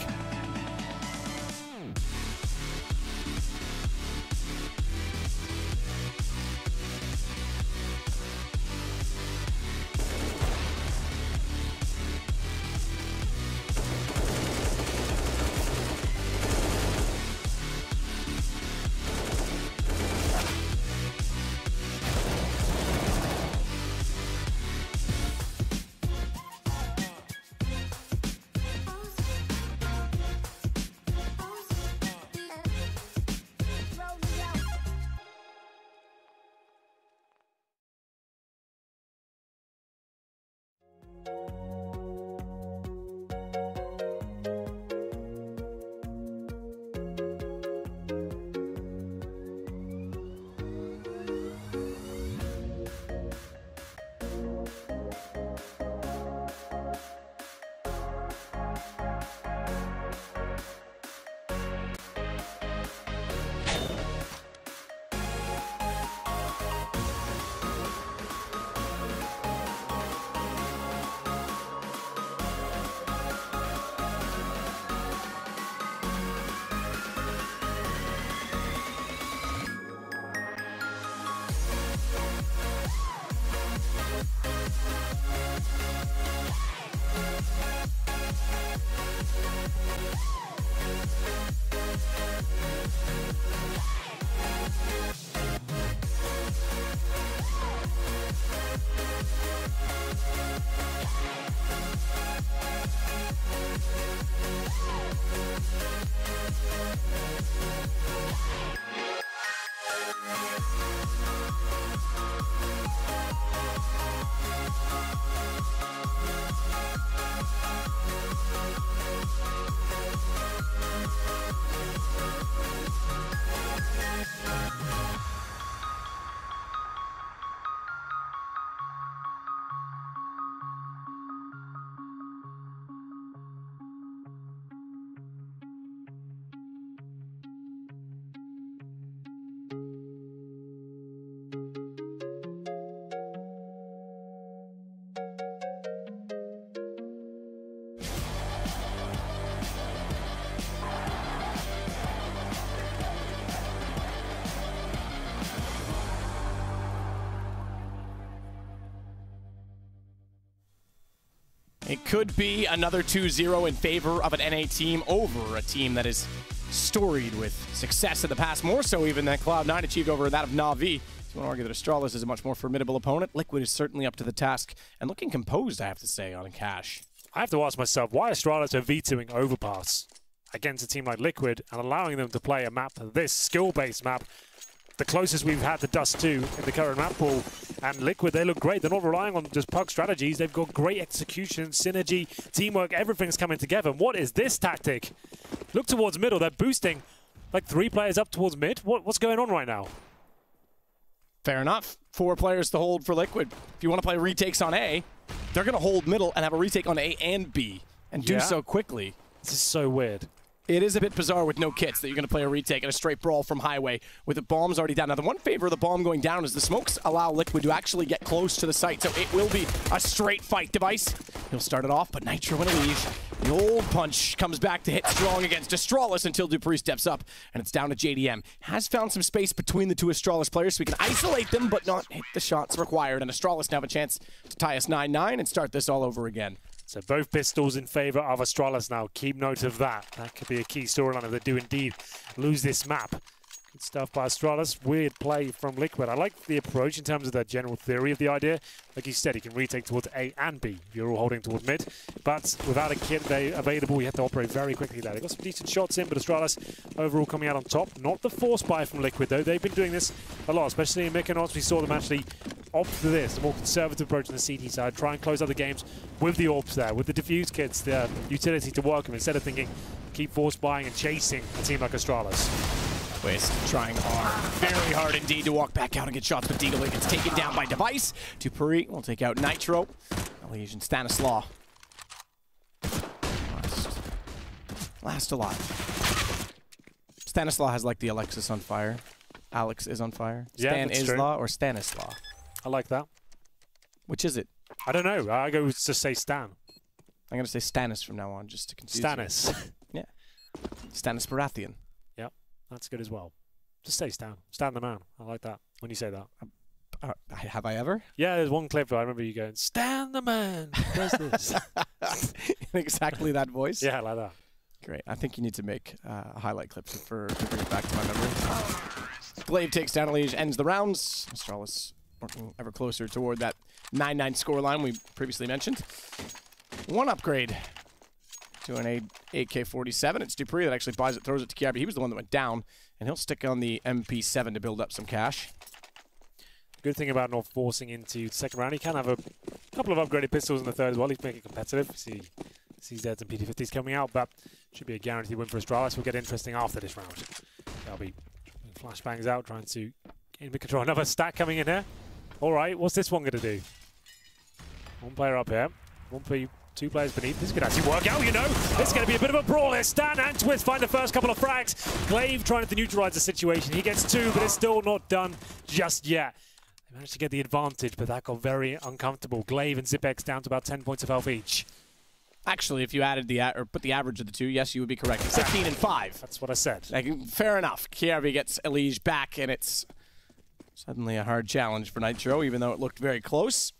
It could be another 2-0 in favor of an NA team over a team that is storied with success in the past, more so even than Cloud9 achieved over that of Na'Vi. So I want to argue that Astralis is a much more formidable opponent. Liquid is certainly up to the task and looking composed, I have to say, on Cash. I have to ask myself, why Astralis are vetoing Overpass against a team like Liquid and allowing them to play a map, this skill-based map, the closest we've had to Dust 2 in the current map pool. And Liquid, they look great. They're not relying on just pug strategies. They've got great execution, synergy, teamwork. Everything's coming together. And what is this tactic? Look towards middle. They're boosting like 3 players up towards mid. What's going on right now? Fair enough. 4 players to hold for Liquid. If you want to play retakes on A, they're going to hold middle and have a retake on A and B and do so quickly. This is so weird. It is a bit bizarre with no kits that you're going to play a retake and a straight brawl from Highway with the bombs already down. Now, the one favor of the bomb going down is the smokes allow Liquid to actually get close to the site, so it will be a straight fight. Device, he'll start it off, but Nitro and Elige, the old punch comes back to hit strong against Astralis until Dupree steps up, and it's down to JDM. Has found some space between the two Astralis players, so we can isolate them, but not hit the shots required, and Astralis now have a chance to tie us 9-9 and start this all over again. So both pistols in favor of Astralis now. Keep note of that. That could be a key storyline if they do indeed lose this map. Good stuff by Astralis. Weird play from Liquid. I like the approach in terms of the general theory of the idea. Like you said, you can retake towards A and B. You're all holding towards mid. But without a kit available, you have to operate very quickly there. They got some decent shots in, but Astralis overall coming out on top. Not the force buy from Liquid, though. They've been doing this a lot, especially in Mykonos. We saw them actually opt for this, the more conservative approach on the CT side. Try and close out the games with the AWPs there, with the defuse kits, the utility to work them, instead of thinking, keep force buying and chasing a team like Astralis. Twist trying hard, very hard indeed to walk back out and get shots, but Deagle gets taken down by Device. Dupree will take out Nitro. Elige and Stanislaw. Last alive. Stanislaw has like the Alexis on fire. Alex is on fire. Yeah, Stanislaw or Stanislaw? I like that. Which is it? I don't know. I go to say Stan. I'm going to say Stannis from now on, just to confuse Stannis. you. Yeah. Stannis Baratheon. Yep, that's good as well. Just say Stan. Stan the man. I like that when you say that. Have I ever? Yeah, there's one clip where I remember you going, Stan the man does this. In exactly that voice? Yeah, like that. Great. I think you need to make a highlight clip to bring it back to my memory. Glaive takes down Elige, ends the rounds. Astralis working ever closer toward that 9-9 scoreline we previously mentioned. One upgrade to an AK-47. It's Dupree that actually buys it, throws it to Kiabi. He was the one that went down, and he'll stick on the MP7 to build up some cash. Good thing about not forcing into the second round, he can have a couple of upgraded pistols in the third as well. He's making it competitive. See CZs and PD50s coming out, but should be a guaranteed win for Astralis. We'll get interesting after this round. They'll be flashbangs out, trying to gain the control. Another stack coming in here. All right, what's this one going to do? One player up here. Two players beneath. This could actually work out, you know. It's going to be a bit of a brawl here. Stan and Twist find the first couple of frags. Glaive trying to neutralize the situation. He gets two, but it's still not done just yet. They managed to get the advantage, but that got very uncomfortable. Glaive and Zipex down to about 10 points of health each. Actually, if you added or put the average of the two, yes, you would be correct. 15 and 5. That's what I said. Like, fair enough. Kiabi gets Elige back, and it's suddenly a hard challenge for Nitro, even though it looked very close.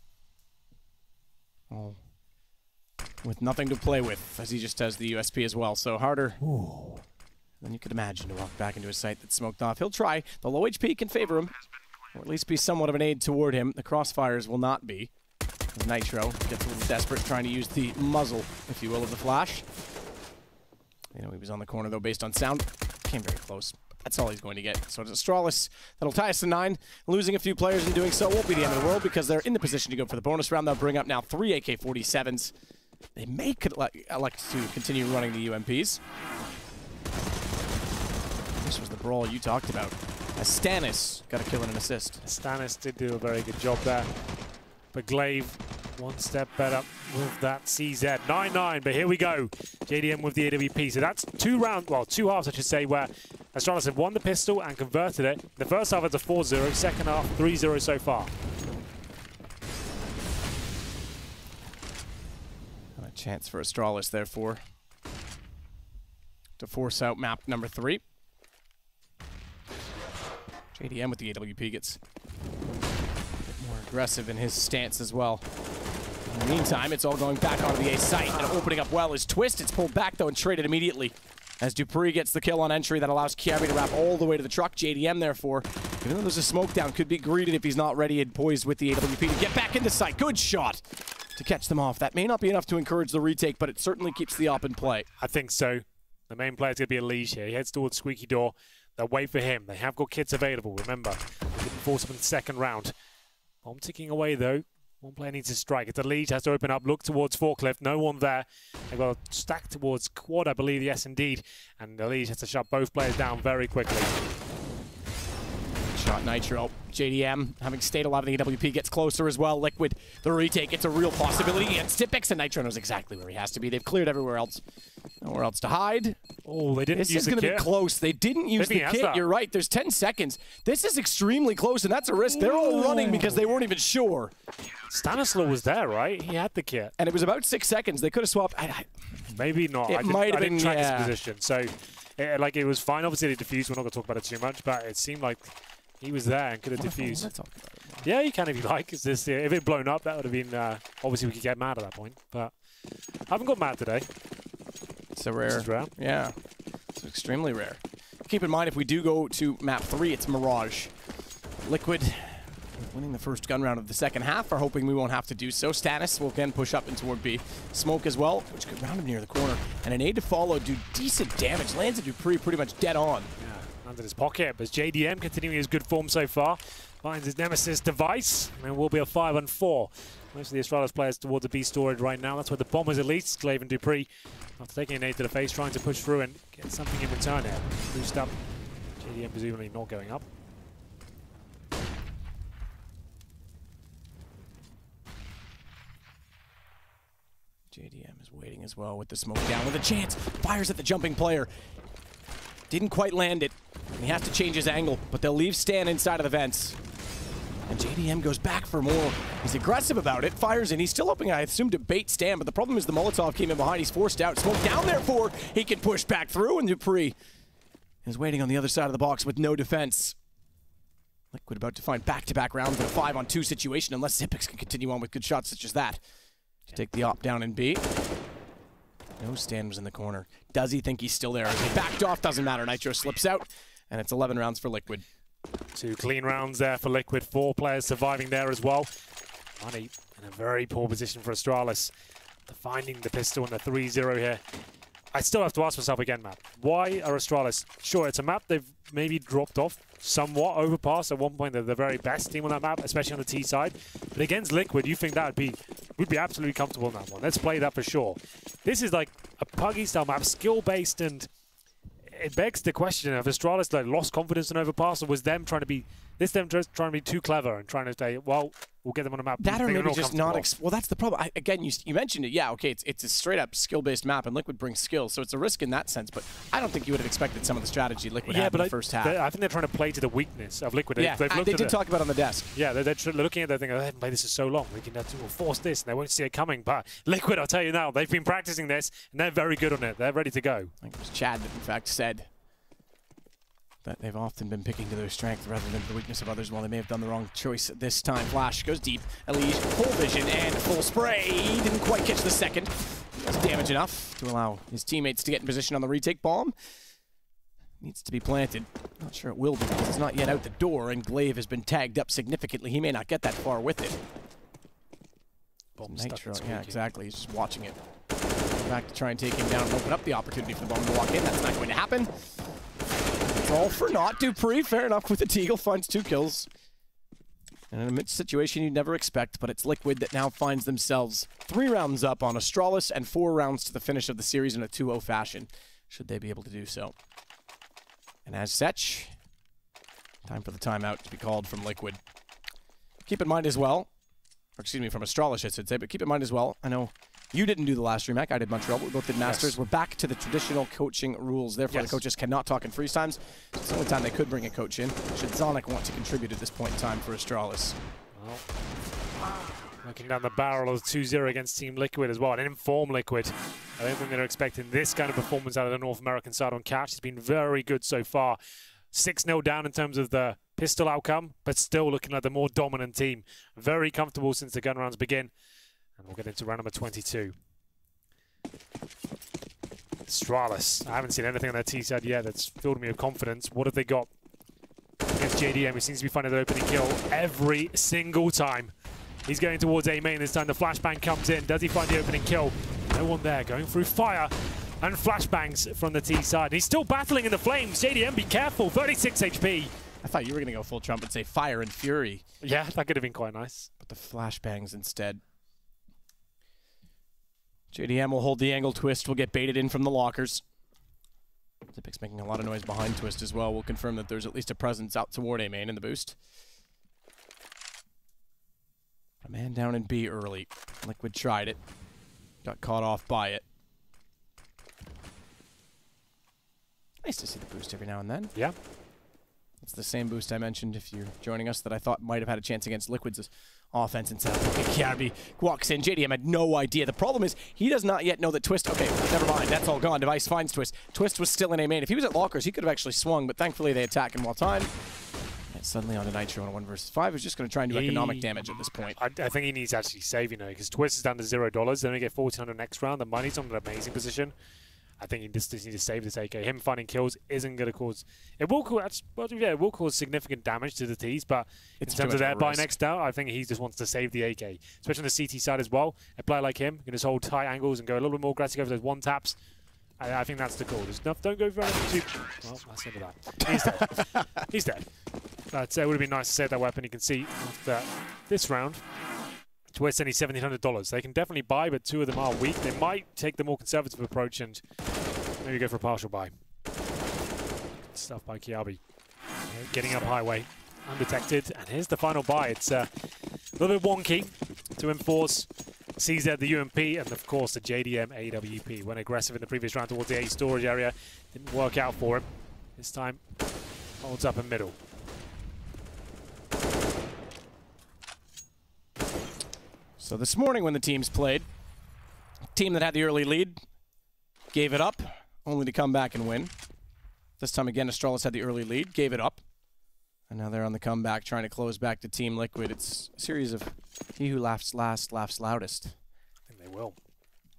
Oh. With nothing to play with, as he just has the USP as well. So harder than you could imagine to walk back into a site that's smoked off. He'll try. The low HP can favor him, or at least be somewhat of an aid toward him. The crossfires will not be. Nitro gets a little desperate, trying to use the muzzle, if you will, of the flash. You know, he was on the corner, though, based on sound. Came very close. That's all he's going to get. So it's Astralis that'll tie us to 9. Losing a few players and doing so won't be the end of the world, because they're in the position to go for the bonus round. They'll bring up now 3 AK-47s. They may elect to continue running the UMPs. This was the brawl you talked about. As Stannis got a kill and an assist. Stannis did do a very good job there. But Glaive, one step better with that CZ. 9-9, but here we go. JDM with the AWP. So that's two halves, I should say, where Astralis have won the pistol and converted it. The first half it's a 4-0, second half 3-0 so far. A chance for Astralis, therefore, to force out map number 3. JDM with the AWP gets more aggressive in his stance as well. In the meantime, it's all going back onto the A site, and opening up well is Twist. It's pulled back, though, and traded immediately as Dupree gets the kill on entry that allows Kiabi to wrap all the way to the truck. JDM, therefore, even though there's a smoke down, could be greeted if he's not ready and poised with the AWP to get back in the site. Good shot to catch them off. That may not be enough to encourage the retake, but it certainly keeps the op in play. I think so. The main player's going to be Elige here. He heads towards Squeaky Door. They'll wait for him. They have got kits available, remember. They didn't force him in the second round. Bomb ticking away, though. One player needs to strike. It's Elige, has to open up, look towards Forklift. No one there. They've got a stack towards Quad, I believe. Yes, indeed. And Elige has to shut both players down very quickly. shot, Nitro. JDM, having stayed alive in the EWP, gets closer as well. Liquid, the retake, it's a real possibility against Tipex, and Nitro knows exactly where he has to be. They've cleared everywhere else. Nowhere else to hide. Oh, they didn't use the kit. This is going to be close. They didn't use the kit. You're right. There's 10 seconds. This is extremely close, and that's a risk. They're all running because they weren't even sure. Stanislaw was there, right? He had the kit. And it was about 6 seconds. They could have swapped. Maybe not. It might have been, I didn't track his position. So, it was fine. Obviously, they defused. We're not going to talk about it too much, but it seemed like he was there and could have defused. Yeah, you can if you like. If it had blown up, that would have been... obviously, we could get mad at that point. But I haven't got mad today. It's a rare. This is rare. Yeah. It's extremely rare. Keep in mind, if we do go to map 3, it's Mirage. Liquid winning the first gun round of the second half. Are hoping we won't have to do so. Status will again push up and toward B. Smoke as well, which could round him near the corner. And an aid to follow, do decent damage. Lands a Dupree pretty much dead on. Yeah, lands in his pocket. But JDM continuing his good form so far. Finds his nemesis device. And it will be a 5-on-4. Most of the Astralis players towards the B storage right now. That's where the bombers at least. Glaive and Dupree, after taking an aid to the face, trying to push through and get something in return here. Boost up. JDM presumably not going up. JDM is waiting as well with the smoke down with a chance. Fires at the jumping player. Didn't quite land it. He has to change his angle, but they'll leave Stan inside of the vents. And JDM goes back for more. He's aggressive about it, fires in. He's still hoping, I assume, to bait Stan, but the problem is the Molotov came in behind. He's forced out. Smoke down, therefore, he can push back through, and Dupree is waiting on the other side of the box with no defense. Liquid about to find back-to-back rounds in a 5-on-2 situation, unless Zipex can continue on with good shots such as that. To take the op down in B. No, Stan was in the corner. Does he think he's still there? As he backed off, doesn't matter. Nitro slips out, and it's 11 rounds for Liquid. 2 clean rounds there for Liquid. 4 players surviving there as well. Money in a very poor position for Astralis. Finding the pistol and the 3-0 here. I still have to ask myself again, Matt. Why are Astralis... Sure, it's a map they've maybe dropped off somewhat, overpassed. At one point, they're the very best team on that map, especially on the T side. But against Liquid, you think that would be absolutely comfortable in that one. Let's play that for sure. This is like a Puggy-style map, skill-based, and it begs the question of Astralis like lost confidence in overpass, or was them trying to be just trying to be too clever and trying to say, well, we'll get them on a map. That or maybe just not. Well, that's the problem. Again, you mentioned it. Yeah, okay, it's a straight up skill based map, and Liquid brings skills, so it's a risk in that sense. But I don't think you would have expected some of the strategy Liquid had in the first half. I think they're trying to play to the weakness of Liquid. Yeah, they did talk about it on the desk. Yeah, they're looking at that thing. They haven't played this for so long. We can force this, and they won't see it coming. But Liquid, I'll tell you now, they've been practicing this, and they're very good on it. They're ready to go. I think it was Chad that, in fact, said that they've often been picking to their strength rather than the weakness of others. While they may have done the wrong choice this time. Flash goes deep. Elige, full vision and full spray. He didn't quite catch the second. That's damage enough to allow his teammates to get in position on the retake. Bomb needs to be planted. Not sure it will be because it's not yet out the door, and Glaive has been tagged up significantly. He may not get that far with it. Bomb Nitro, yeah, exactly. He's just watching it. Back to try and take him down and open up the opportunity for the bomb to walk in. That's not going to happen. All for naught. Dupree, fair enough with the Teagle, finds 2 kills. And in a mid situation you'd never expect, but it's Liquid that now finds themselves 3 rounds up on Astralis and 4 rounds to the finish of the series in a 2-0 fashion, should they be able to do so. And as such, time for the timeout to be called from Liquid. Keep in mind as well, or excuse me, from Astralis I should say, but keep in mind as well, I know you didn't do the last remake, I did Montreal, but we both did Masters. Yes. We're back to the traditional coaching rules. Therefore, the coaches cannot talk in freeze times. So it's the only time they could bring a coach in. Should Zonic want to contribute at this point in time for Astralis? Well, looking down the barrel of 2-0 against Team Liquid as well. An informed Liquid. I don't think they're expecting this kind of performance out of the North American side on catch. It's been very good so far. 6-0 down in terms of the pistol outcome, but still looking like the more dominant team. Very comfortable since the gun rounds begin. And we'll get into round number 22. Astralis. I haven't seen anything on their T side yet that's filled me with confidence. What have they got against JDM? He seems to be finding the opening kill every single time. He's going towards A main this time. The flashbang comes in. Does he find the opening kill? No one there. Going through fire and flashbangs from the T side. He's still battling in the flames. JDM, be careful. 36 HP. I thought you were going to go full Trump and say fire and fury. Yeah, that could have been quite nice. But the flashbangs instead. JDM will hold the angle twist, will get baited in from the lockers. Zipic's making a lot of noise behind Twist as well. We'll confirm that there's at least a presence out toward A main in the boost. A man down in B early. Liquid tried it. Got caught off by it. Nice to see the boost every now and then. Yeah. It's the same boost I mentioned, if you're joining us, that I thought might have had a chance against Liquid's offense and setup. Okay, Kiarby walks in. JDM had no idea. The problem is he does not yet know that Twist... Okay, never mind. That's all gone. Device finds Twist. Twist was still in A main. If he was at Lockers, he could have actually swung, but thankfully they attack in while time. And suddenly on to Nitro on a 1 versus 5. He's just going to try and do economic damage at this point. I think he needs to actually save, you know, because Twist is down to $0. Then we get 1,400 next round. The money's on an amazing position. I think he just needs to save this AK. Him finding kills isn't going to cause... It will cause, well, yeah, it will cause significant damage to the T's, but in terms of their buy next out, I think he just wants to save the AK. Especially on the CT side as well. A player like him can just hold tight angles and go a little bit more aggressive over those one taps. I think that's the call. There's enough, don't go for anything too... Well, that's the end of that. He's dead. He's dead. But it would have been nice to save that weapon. You can see after this round... Twist only $1,700. They can definitely buy, but 2 of them are weak. They might take the more conservative approach and maybe go for a partial buy. Good stuff by Kiarby. Getting up highway, undetected. And here's the final buy. It's a little bit wonky to enforce CZ, the UMP, and of course the JDM AWP. Went aggressive in the previous round towards the A storage area. Didn't work out for him. This time, holds up in middle. So this morning when the teams played, team that had the early lead gave it up, only to come back and win. This time again, Astralis had the early lead, gave it up. And now they're on the comeback, trying to close back to Team Liquid. It's a series of he who laughs last, laughs loudest. I think they will.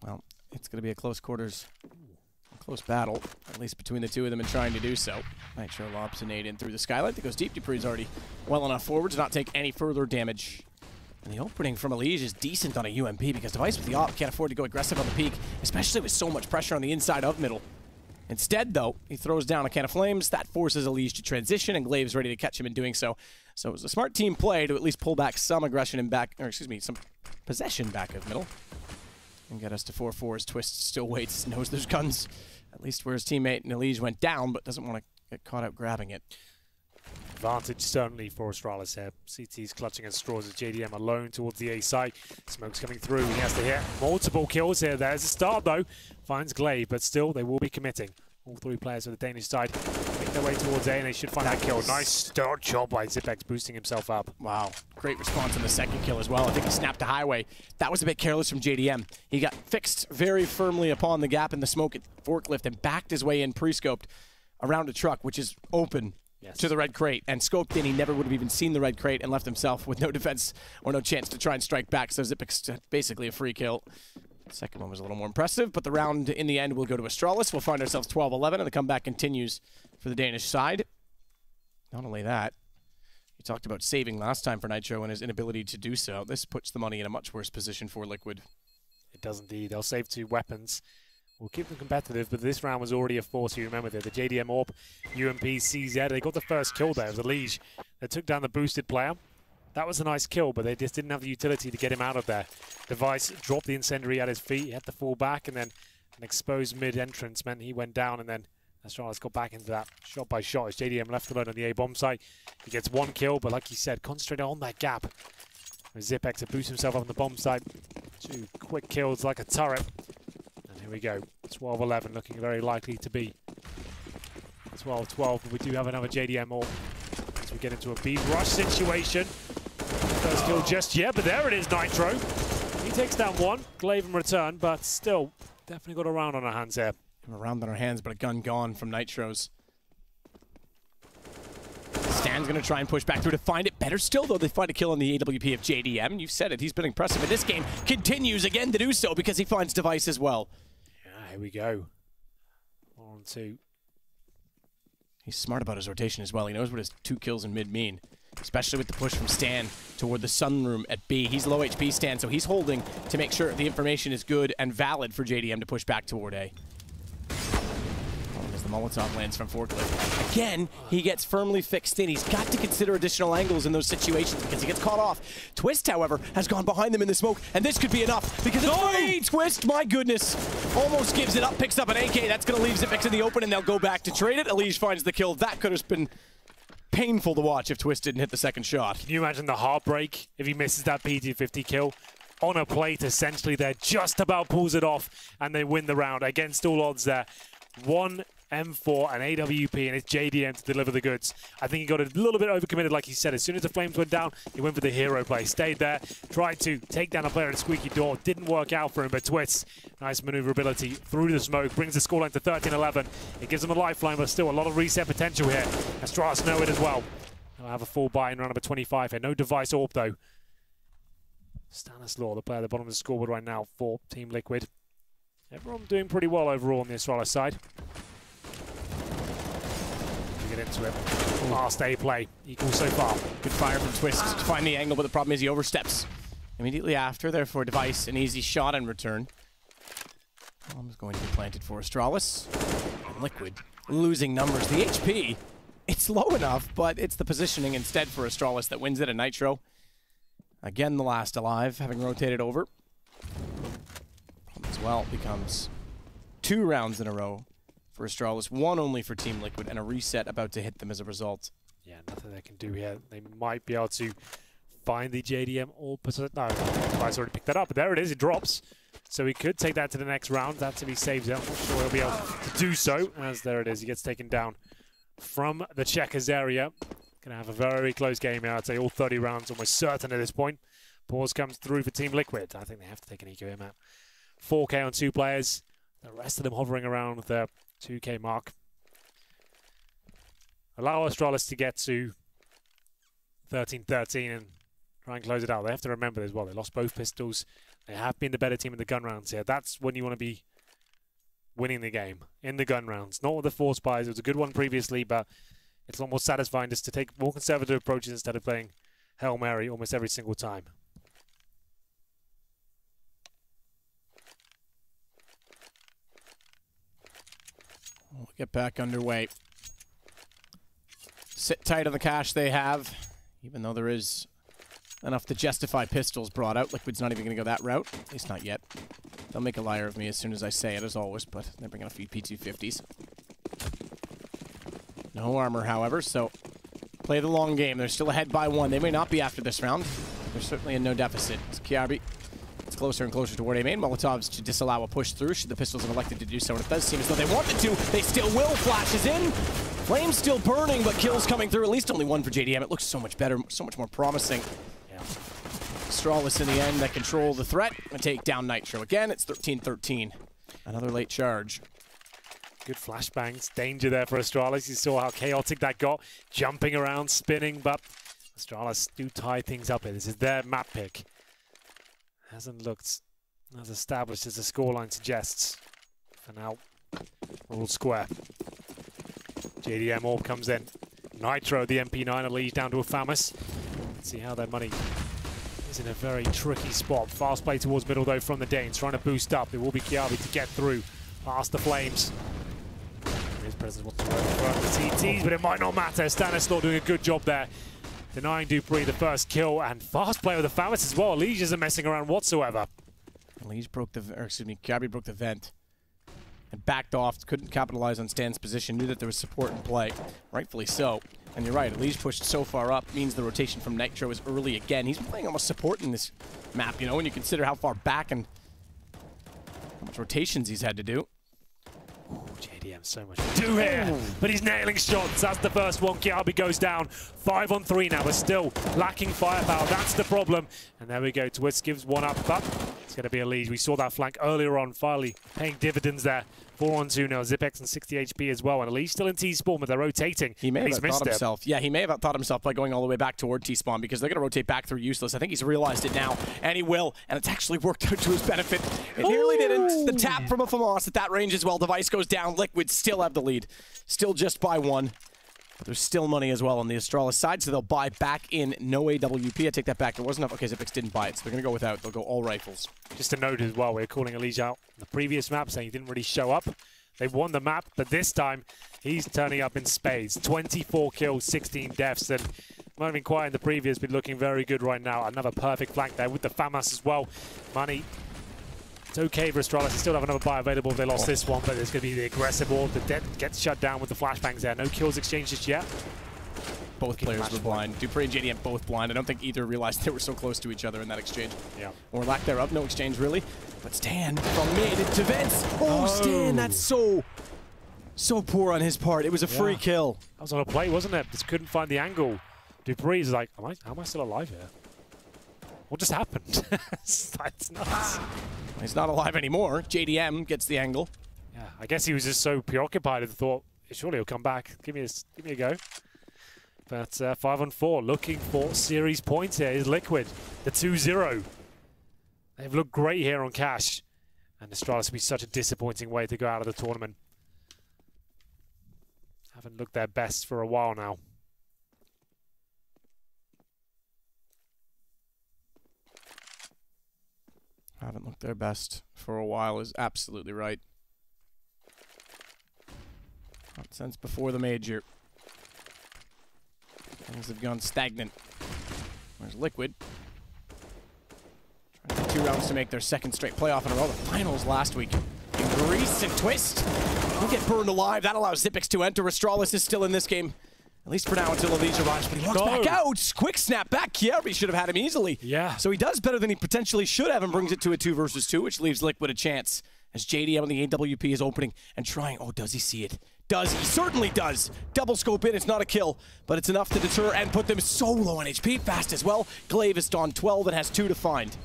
Well, it's going to be a close quarters, close battle, at least between the two of them and trying to do so. Nitro lobs a nade in through the skylight that goes deep. Dupree's already well enough forward to not take any further damage. And the opening from Elige is decent on a UMP because Device with the op can't afford to go aggressive on the peak, especially with so much pressure on the inside of middle. Instead, though, he throws down a can of flames. That forces Elige to transition, and Glave's ready to catch him in doing so. So it was a smart team play to at least pull back some aggression and back, or excuse me, some possession back of middle. And get us to 4-4 as Twist still waits, knows there's guns, at least where his teammate and Elige went down, but doesn't want to get caught out grabbing it. Advantage certainly for Astralis here. CT's clutching at straws as JDM alone towards the A site. Smoke's coming through. He has to hit multiple kills here. There's a start though. Finds Glaive, but still they will be committing. All 3 players on the Danish side make their way towards A and they should find that kill. Nice start job by Zipex boosting himself up. Wow. Great response on the second kill as well. I think he snapped the highway. That was a bit careless from JDM. He got fixed very firmly upon the gap in the smoke at forklift and backed his way in pre-scoped around a truck, which is open. Yes. To the red crate, and scoped in, he never would have even seen the red crate and left himself with no defense or no chance to try and strike back, so Zipic's basically a free kill. The second one was a little more impressive, but the round in the end will go to Astralis. We'll find ourselves 12-11, and the comeback continues for the Danish side. Not only that, you talked about saving last time for Nitro and his inability to do so. This puts the money in a much worse position for Liquid. It does indeed. They'll save 2 weapons. We'll keep them competitive, but this round was already a force. You remember there, the JDM AWP, UMP, CZ. They got the first kill there. It was Elige that took down the boosted player. That was a nice kill, but they just didn't have the utility to get him out of there. Device dropped the incendiary at his feet. He had to fall back, and then an exposed mid-entrance meant he went down, and then Astralis got back into that shot by shot as JDM left alone on the A-bomb site. He gets 1 kill, but like you said, concentrate on that gap. Zipex to boost himself up on the bomb site. 2 quick kills like a turret. Here we go, 12-11, looking very likely to be 12-12, but we do have another JDM AWP as we get into a B rush situation. First kill just yet, but there it is, Nitro. He takes down 1, Glaive in return, but still, definitely got a round on our hands here. A round on our hands, but a gun gone from Nitro's. Stan's going to try and push back through to find it. Better still, though, they find a kill on the AWP of JDM. You've said it, he's been impressive in this game. Continues again to do so because he finds Device as well. Here we go. On 2. He's smart about his rotation as well. He knows what his 2 kills in mid mean, especially with the push from Stan toward the sunroom at B. He's low HP Stan, so he's holding to make sure the information is good and valid for JDM to push back toward A. the Molotov lands from Forklift. Again, he gets firmly fixed in. He's got to consider additional angles in those situations because he gets caught off. Twist, however, has gone behind them in the smoke, and this could be enough because it's free! Twist, my goodness, almost gives it up, picks up an AK. That's going to leave Zipix in the open, and they'll go back to trade it. Elige finds the kill. That could have been painful to watch if Twist didn't hit the second shot. Can you imagine the heartbreak if he misses that PT50 kill? On a plate, essentially, there, just about pulls it off, and they win the round against all odds there. 1 M4 and AWP, and it's JDM to deliver the goods. I think he got a little bit overcommitted, like he said. As soon as the flames went down, he went for the hero play. Stayed there, tried to take down a player at a squeaky door. Didn't work out for him, but Twist, nice maneuverability through the smoke, brings the scoreline to 13-11. It gives him a lifeline, but still a lot of reset potential here. Astralis know it as well. They'll have a full buy in round number 25 here. No device AWP, though. Stanislaw, the player at the bottom of the scoreboard right now for Team Liquid. Everyone doing pretty well overall on the Astralis side. We get into it. Last A play, equal so far. Good fire from Twist to find the angle, but the problem is he oversteps immediately after. Therefore, Device, an easy shot in return. Bomb's going to be planted for Astralis. And Liquid losing numbers. The HP, it's low enough, but it's the positioning instead for Astralis that wins it. A Nitro. Again, the last alive, having rotated over. Problem as well becomes 2 rounds in a row for Astralis, 1 only for Team Liquid, and a reset about to hit them as a result. Yeah, nothing they can do here. They might be able to find the JDM or... No, Device already picked that up, but there it is, it drops. So he could take that to the next round. That's if he saves it. I'm not sure he'll be able to do so, as there it is. He gets taken down from the checkers area. Going to have a very close game here. I'd say all 30 rounds almost certain at this point. Pause comes through for Team Liquid. I think they have to take an EQ here, Matt. 4K on 2 players. The rest of them hovering around the 2K mark. Allow Astralis to get to 13-13 and try and close it out. They have to remember as well. They lost both pistols. They have been the better team in the gun rounds here. That's when you want to be winning the game, in the gun rounds. Not with the force buys. It was a good one previously, but it's a lot more satisfying just to take more conservative approaches instead of playing Hail Mary almost every single time. We'll get back underway. Sit tight on the cash they have, even though there is enough to justify pistols brought out. Liquid's not even going to go that route, at least not yet. They'll make a liar of me as soon as I say it, as always, but they're bringing a few P250s. No armor, however, so play the long game. They're still ahead by 1. They may not be after this round. They're certainly in no deficit. It's Kiabi. It's closer and closer toward A main. Molotovs to disallow a push through should the pistols have elected to do so, and it does seem as though they wanted to. They still will. Flashes in. Flames still burning, but kills coming through. At least only 1 for JDM. It looks so much better, so much more promising. Yeah. Astralis in the end that control the threat and take down Nitro. Again, it's 13-13. Another late charge. Good flashbangs. Danger there for Astralis. You saw how chaotic that got. Jumping around, spinning, but Astralis do tie things up here. This is their map pick. Hasn't looked as established as the scoreline suggests. For now, ruled square. JDM AWP comes in. Nitro, the MP9, Elige down to a Famous. Let's see how their money is in a very tricky spot. Fast play towards middle, though, from the Danes. Trying to boost up. It will be Kiabi to get through past the Flames. His presence wants to work for the TTs, but it might not matter. Stanislaw doing a good job there. Denying Dupree the first kill, and fast play with the Famous as well. Elige isn't messing around whatsoever. Elige broke the, or excuse me, Kiabi broke the vent and backed off. Couldn't capitalize on Stan's position. Knew that there was support in play, rightfully so. And you're right, Elige pushed so far up means the rotation from Nitro is early again. He's playing almost support in this map, you know, when you consider how far back and how much rotations he's had to do. Ooh, JDM so much to do here, but he's nailing shots. That's the first one. Kiabi goes down. 5 on 3 now. We're still lacking firepower. That's the problem. And there we go. Twist gives 1 up, but it's going to be a lead. We saw that flank earlier on, finally paying dividends there. 4 on 2 now. Zipex and 60 HP as well. And Elige still in T-spawn, but they're rotating. He may have thought himself. Yeah, he may have thought himself by going all the way back toward T-spawn because they're going to rotate back through Useless. I think he's realized it now, and he will. And it's actually worked out to his benefit. It nearly didn't. The tap from a FAMAS at that range as well. Device goes down. Liquid still have the lead. Still just by 1. But there's still money as well on the Astralis side, so they'll buy back in no AWP. I take that back. There wasn't enough. Okay, Zipex didn't buy it, so they're going to go without. They'll go all rifles. Just a note as well, we're calling Elige out on the previous map, saying he didn't really show up. They've won the map, but this time he's turning up in spades. 24 kills, 16 deaths, and might have been quiet in the previous, but looking very good right now. Another perfect flank there with the FAMAS as well. Money. It's okay for Astralis. They still have another buy available if they lost this one, but there's going to be the aggressive wall. The dead gets shut down with the flashbangs there. No kills exchanged just yet. Both players were blind. dupreeh and JDM both blind. I don't think either realized they were so close to each other in that exchange. Yeah. Or lack thereof. No exchange, really. But Stan from mid to vents. Oh, Stan, that's so poor on his part. It was a free kill. That was on a play, wasn't it? Just couldn't find the angle. dupreeh's like, how am I still alive here? What just happened? It's nuts. He's not alive anymore. JDM gets the angle. Yeah, I guess he was just so preoccupied and thought, surely he'll come back. Give me a go. But 5-on-4, looking for series points here is Liquid. The 2-0. They've looked great here on Cash. And Astralis will be such a disappointing way to go out of the tournament. Haven't looked their best for a while now. Haven't looked their best for a while is absolutely right. Not since before the major. Things have gone stagnant. There's Liquid. Trying to 2 rounds to make their second straight playoff in a row. The finals last week in Greece, and Twist will get burned alive. That allows Xyp9x to enter. Astralis is still in this game. At least for now until Elise arrives, but he walks back out. Quick snap back. Kiarbi should have had him easily. Yeah. So he does better than he potentially should have and brings it to a 2 versus 2, which leaves Liquid a chance. As JDM on the AWP is opening and trying. Oh, does he see it? Does he? Certainly does. Double scope in. It's not a kill, but it's enough to deter and put them so low on HP. Fast as well. Glaive is on 12 and has 2 to find.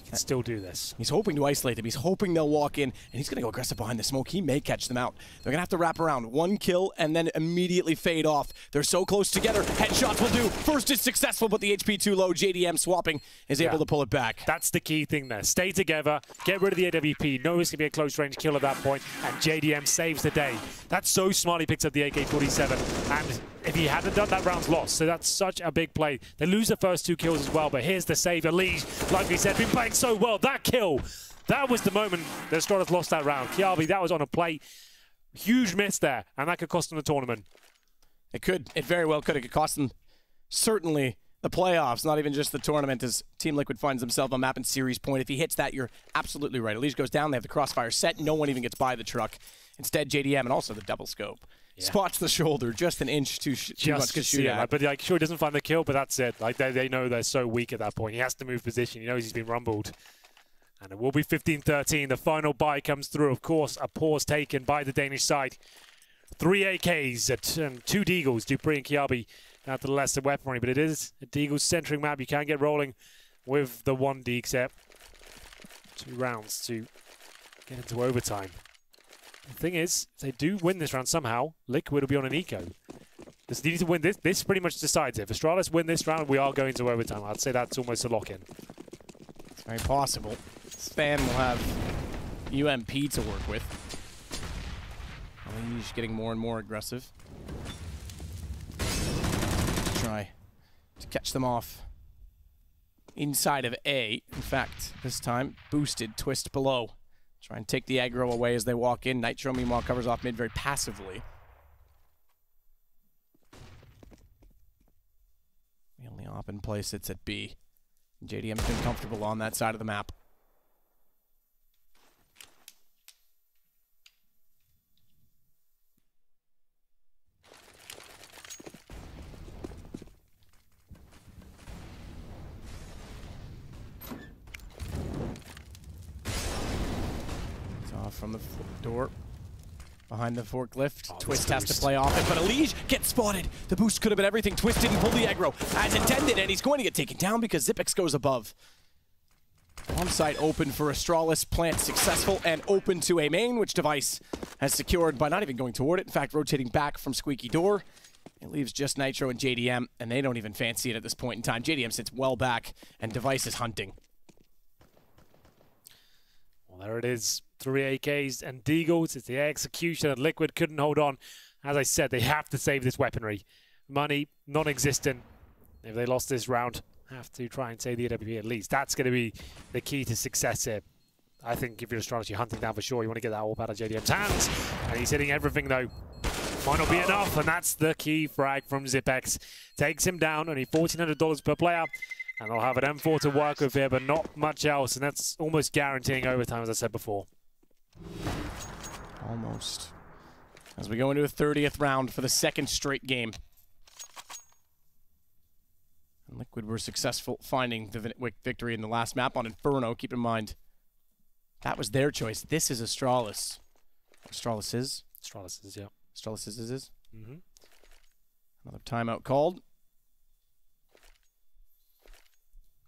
Can still do this. He's hoping to isolate them. He's hoping they'll walk in, and he's going to go aggressive behind the smoke. He may catch them out. They're going to have to wrap around. 1 kill and then immediately fade off. They're so close together. Headshots will do. First is successful, but the HP too low. JDM swapping is able to pull it back. That's the key thing there. Stay together. Get rid of the AWP. Know it's going to be a close range kill at that point, and JDM saves the day. That's so smart. He picks up the AK-47, and if he hadn't done that, round's lost. So that's such a big play. They lose the first 2 kills as well, but here's the save. Elise, like we said, been playing so well. That kill, that was the moment that Astralis lost that round. Kiarbi, that was on a play. Huge miss there, and that could cost them the tournament. It could. It very well could. It could cost them certainly the playoffs, not even just the tournament, as Team Liquid finds themselves on map and series point. If he hits that, you're absolutely right. Elise goes down. They have the crossfire set. No one even gets by the truck. Instead, JDM and also the double scope. Yeah. Spots the shoulder, just an inch too much to shoot at. But like, sure, he doesn't find the kill, but that's it. Like they know they're so weak at that point. He has to move position. He knows he's been rumbled. And it will be 15-13. The final buy comes through. Of course, a pause taken by the Danish side. 3 AKs and 2 Deagles. dupreeh and Kiarbi out to the lesser weaponry, but it is a Deagles-centric map. You can get rolling with the 1 Deag set. 2 rounds to get into overtime. The thing is, if they do win this round somehow, Liquid will be on an eco. They need to win this. This pretty much decides it. If Astralis win this round, we are going to overtime. I'd say that's almost a lock-in. It's very possible. Span will have UMP to work with. He's getting more and more aggressive. Try to catch them off inside of A. In fact, this time, boosted Twist below. Try and take the aggro away as they walk in. Nitro, meanwhile, covers off mid very passively. The only op in play sits at B. JDM's been comfortable on that side of the map. From the door behind the forklift. Oh, Twist has to play off it, but Elise gets spotted. The boost could have been everything. Twist didn't pull the aggro as intended, and he's going to get taken down because Xyp9x goes above. Bomb site open for Astralis. Plant successful and open to a main, which Device has secured by not even going toward it. In fact, rotating back from Squeaky Door. It leaves just Nitro and JDM, and they don't even fancy it at this point in time. JDM sits well back, and Device is hunting. Well, there it is. 3 AKs and Deagles. It's the execution that Liquid couldn't hold on. As I said, they have to save this weaponry. Money, non-existent. If they lost this round, have to try and save the AWP at least. That's going to be the key to success here. I think if you're Astralis, you're hunting down for sure. You want to get that AWP out of JDM's hands. And he's hitting everything, though. Might not be enough, and that's the key frag from Zipex. Takes him down, only $1,400 per player. And they'll have an M4 to work with here, but not much else. And that's almost guaranteeing overtime, as I said before. Almost. As we go into a 30th round for the second straight game. And Liquid were successful finding the victory in the last map on Inferno. Keep in mind, that was their choice. This is Astralis. Astralis is? Astralis is, yeah. Astralis is? Mm-hmm. Another timeout called.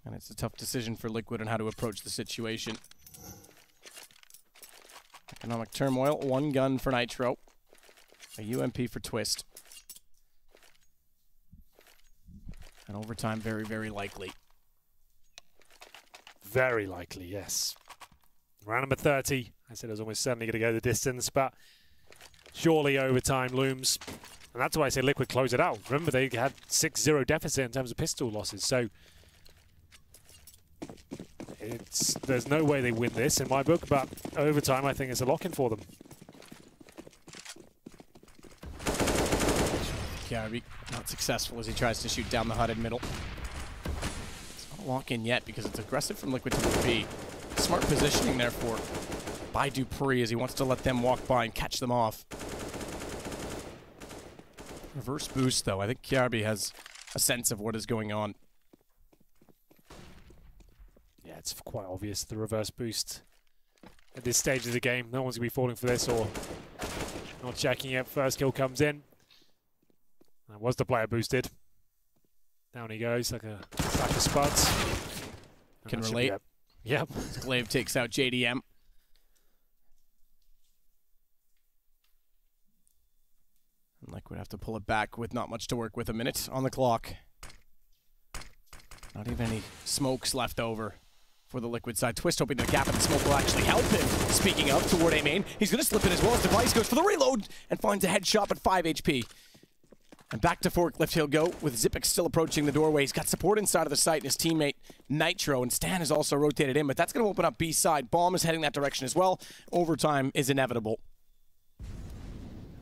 And it's a tough decision for Liquid on how to approach the situation. Economic turmoil, one gun for Nitro. A UMP for Twist. And overtime, very, very likely. Very likely, yes. Round number 30. I said it was almost certainly going to go the distance, but surely overtime looms. And that's why I say Liquid close it out. Remember, they had 6-0 deficit in terms of pistol losses, so there's no way they win this in my book, but overtime I think is a lock-in for them. Kiarbi not successful as he tries to shoot down the HUD in middle. It's not a lock-in yet because it's aggressive from Liquid to B. Smart positioning there by Dupree as he wants to let them walk by and catch them off. Reverse boost though. I think Kiarbi has a sense of what is going on. Yeah, it's quite obvious, the reverse boost. At this stage of the game, no one's going to be falling for this or not checking it. First kill comes in. That was the player boosted. Down he goes like a sack of spuds. Can relate. Yep. Glaive takes out JDM. And Liquid have to pull it back with not much to work with. A minute on the clock. Not even any smokes left over for the Liquid side. Twist hoping the gap in the smoke will actually help him. Speaking of, toward A main. He's going to slip in as well as Device goes for the reload and finds a headshot at 5 HP. And back to forklift he'll go with Zipex still approaching the doorway. He's got support inside of the site and his teammate Nitro, and Stan has also rotated in, but that's going to open up B side. Bomb is heading that direction as well. Overtime is inevitable.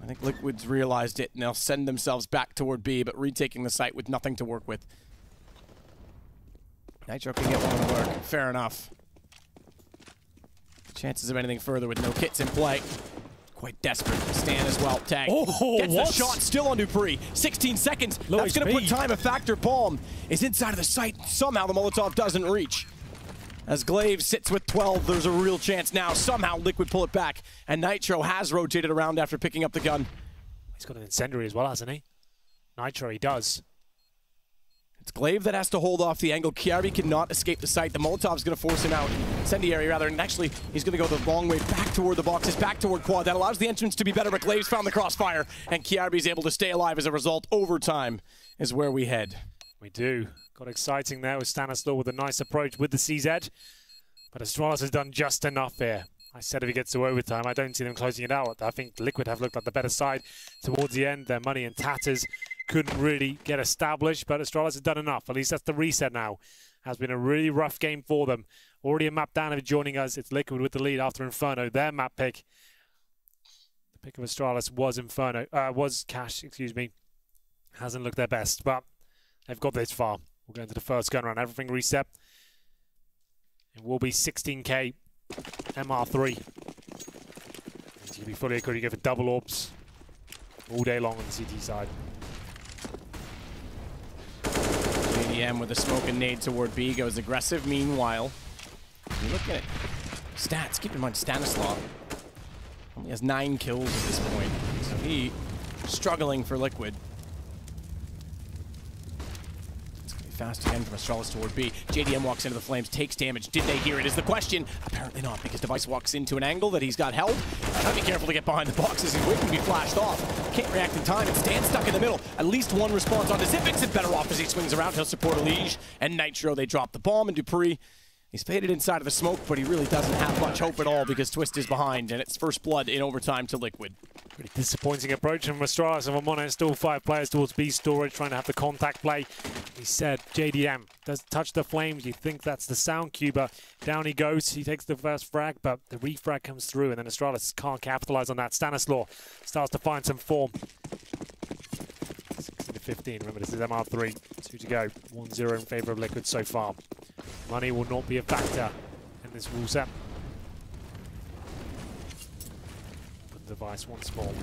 I think Liquid's realized it and they'll send themselves back toward B, but retaking the site with nothing to work with. Nitro can get one to work. Fair enough. Chances of anything further with no kits in play. Quite desperate. Stan as well. Tag. Oh, gets the shot still on Dupree. 16 seconds. Low That's going to HP. put time a factor. Bomb is inside of the site. Somehow the Molotov doesn't reach. As Glaive sits with 12, there's a real chance now. Somehow Liquid pull it back. And Nitro has rotated around after picking up the gun. He's got an incendiary as well, hasn't he? Nitro, he does. It's Glaive that has to hold off the angle. Kiarbi cannot escape the site. The Molotov's going to force him out. Incendiary, rather. And actually, he's going to go the long way back toward the boxes, back toward quad. That allows the entrance to be better, but Glaive's found the crossfire. And Kiarbi's able to stay alive as a result. Overtime is where we head. We do. Got exciting there with Stanislaw with a nice approach with the CZ. But Astralis has done just enough here. I said if he gets to overtime, I don't see them closing it out. I think Liquid have looked like the better side towards the end. Their money in tatters couldn't really get established, but Astralis has done enough. At least that's the reset now. Has been a really rough game for them. Already a map down if you're joining us. It's Liquid with the lead after Inferno. Their map pick. The pick of Astralis was Inferno. Was Cash, excuse me. Hasn't looked their best, but they've got this far. We'll go into the first gun round. Everything reset. It will be 16k MR3. And you'll be fully equipped. You go for double orbs all day long on the CT side. JDM with a smoke and nade toward B goes aggressive. Meanwhile, you look at it. Stats, keep in mind Stanislaw only has 9 kills at this point. So he struggling for Liquid. It's going to be fast again from Astralis toward B. JDM walks into the flames, takes damage. Did they hear it is the question. Apparently not, because Device walks into an angle that he's got held. Gotta be careful to get behind the boxes. He's waiting to be flashed off. Can't react in time and stand stuck in the middle. At least one response onto Zipex and better off as he swings around. He'll support Elige and Nitro. They drop the bomb and Dupree He's faded inside of the smoke, but he really doesn't have much hope at all because Twist is behind, and it's first blood in overtime to Liquid. Pretty disappointing approach from Astralis, if I'm honest. Still 5 players towards B storage, trying to have the contact play. He said JDM does touch the flames. You think that's the sound cue, but down he goes. He takes the first frag, but the refrag comes through, and then Astralis can't capitalize on that. Stanislaw starts to find some form. 16-15. Remember, this is MR3. 2 to go. 1-0 in favor of Liquid so far. Money will not be a factor in this rule set. Put the device once more.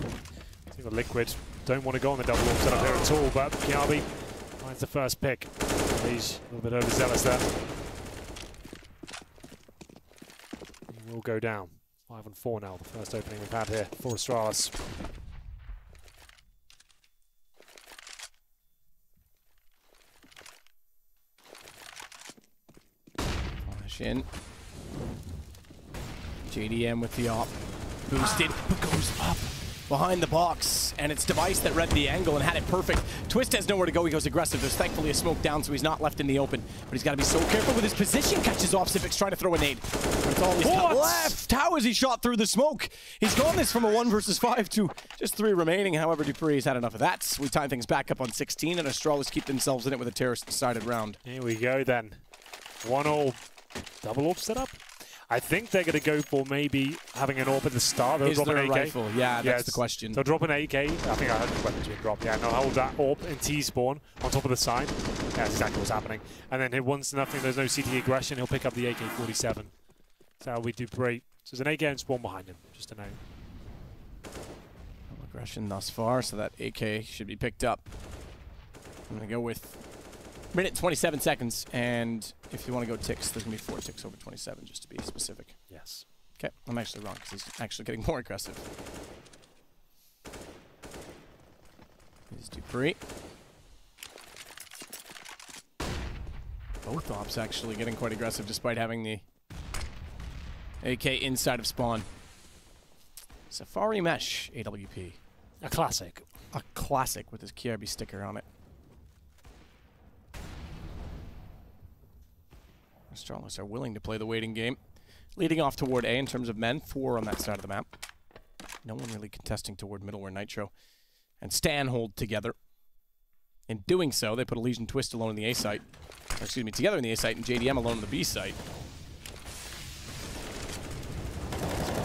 I think the Liquid don't want to go on the double orb setup here at all, but Kiabi finds the first pick. He's a little bit overzealous there. He will go down. 5-4 now, the first opening we've had here for Astralis. In. JDM with the op. Boosted, but goes up behind the box. And it's Device that read the angle and had it perfect. Twist has nowhere to go. He goes aggressive. There's thankfully a smoke down, so he's not left in the open. But he's got to be so careful with his position. Catches off. Zipic's trying to throw a nade. But it's all he's got left. How has he shot through the smoke? He's gone this from a 1 versus 5 to just 3 remaining. However, Dupree's had enough of that. We time things back up on 16, and Astralis keep themselves in it with a terrorist-decided round. Here we go then. 1-all. Double orb setup? I think they're going to go for maybe having an orb at the start. They'll drop an AK. Rifle? Yeah, that's the question. They'll drop an AK. I think I heard the weapons being dropped. Yeah, and they'll hold that orb in T-spawn on top of the sign. Yeah, that's exactly what's happening. And then once nothing, there's no CT aggression, he'll pick up the AK-47. That's how we do Dupree. So there's an AK and spawn behind him, just to note. No aggression thus far, so that AK should be picked up. I'm going to go with minute and 27 seconds, and if you want to go ticks, there's going to be 4 ticks over 27, just to be specific. Yes. Okay, I'm actually wrong, because he's actually getting more aggressive. Here's Dupree. Both ops actually getting quite aggressive, despite having the AK inside of spawn. Safari Mesh AWP. A classic. A classic with his KRB sticker on it. Astralis are willing to play the waiting game. Leading off toward A in terms of men, 4 on that side of the map. No one really contesting toward middle where Nitro and Stan hold together. In doing so, they put Elysian Twist alone in the A site. Or, excuse me, together in the A site and JDM alone in the B site.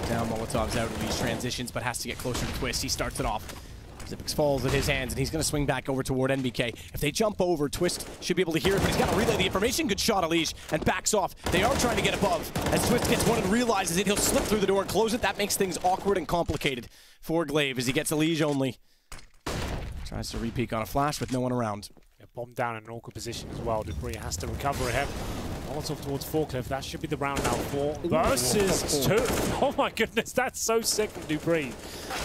Down, Molotov's out of these transitions, but has to get closer to Twist. He starts it off. Zipix falls at his hands, and he's going to swing back over toward NBK. If they jump over, Twist should be able to hear it, but he's got to relay the information. Good shot, Elige, and backs off. They are trying to get above. As Twist gets one and realizes it, he'll slip through the door and close it. That makes things awkward and complicated for Glaive as he gets Elige only. Tries to re-peek on a flash with no one around. Yeah, bombed down in an awkward position as well. Dupree has to recover him. Molotov towards Forklift. That should be the round now. 4 versus 2. Oh my goodness, that's so sick from Dupree.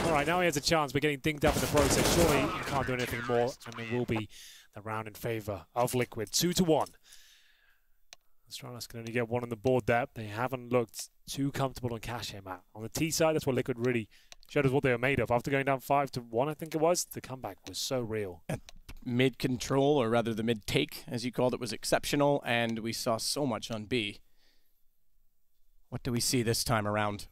All right, now he has a chance. We're getting dinged up in the process. Surely he can't do anything more, and it will be the round in favor of Liquid. 2-1. Astralis can only get 1 on the board there. They haven't looked too comfortable on cash here, Matt. On the T side, that's what Liquid really showed us what they were made of. After going down 5-1, I think it was, the comeback was so real. Mid-control, or rather the mid-take, as you called it, was exceptional, and we saw so much on B. What do we see this time around?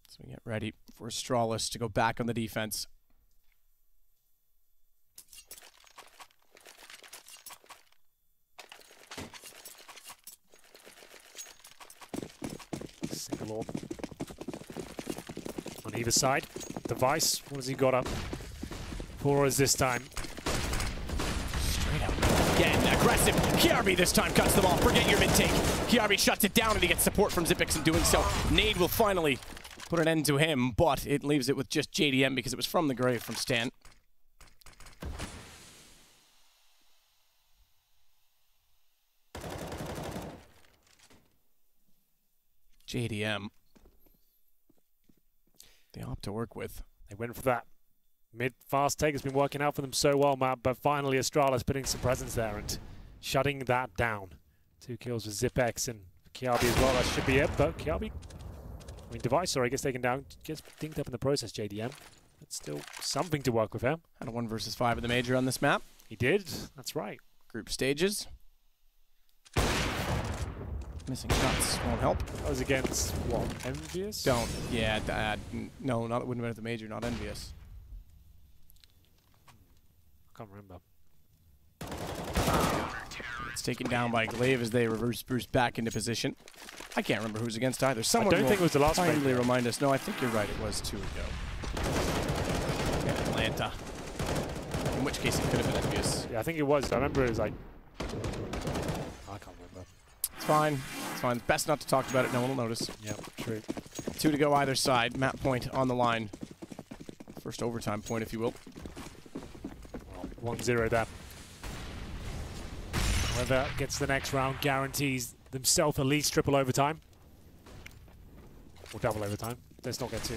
So we get ready for Astralis to go back on the defense. Single orb. On either side. Device, what has he got up for us this time? Straight out. Again, aggressive. Kiarbi this time cuts them off. Forget your mid-take. Kiarbi shuts it down and he gets support from Zipix in doing so. Nade will finally put an end to him, but it leaves it with just JDM because it was from the grave from Stan. JDM. They opt to work with. They went for that mid-fast take. Has been working out for them so well, Matt, but finally Astralis putting some presence there and shutting that down. 2 kills with Zipex and Kiabi as well. That should be it, but Kiabi, I mean, Device, sorry, gets taken down, gets dinged up in the process, JDM. But still something to work with him. Had a 1 versus 5 in the major on this map. He did. That's right. Group stages. Missing shots won't help. That was against, what, Envious? Yeah, no, not, it wouldn't have been at the major, not Envious. I can't remember. It's taken down by Glaive as they reverse boost back into position. I can't remember who's against either. Someone I don't think it was the last kindly remind us. No, I think you're right. It was 2 ago. Yeah, Atlanta. In which case it could have been Envious. Yeah, I think it was. I remember it was like... I can't remember. It's fine. It's fine. It's best not to talk about it. No one will notice. Yeah, true. 2 to go either side. Map point on the line. First overtime point, if you will. 1-0 there. Whoever gets the next round guarantees themselves at least triple overtime. Or double overtime. Let's not get too...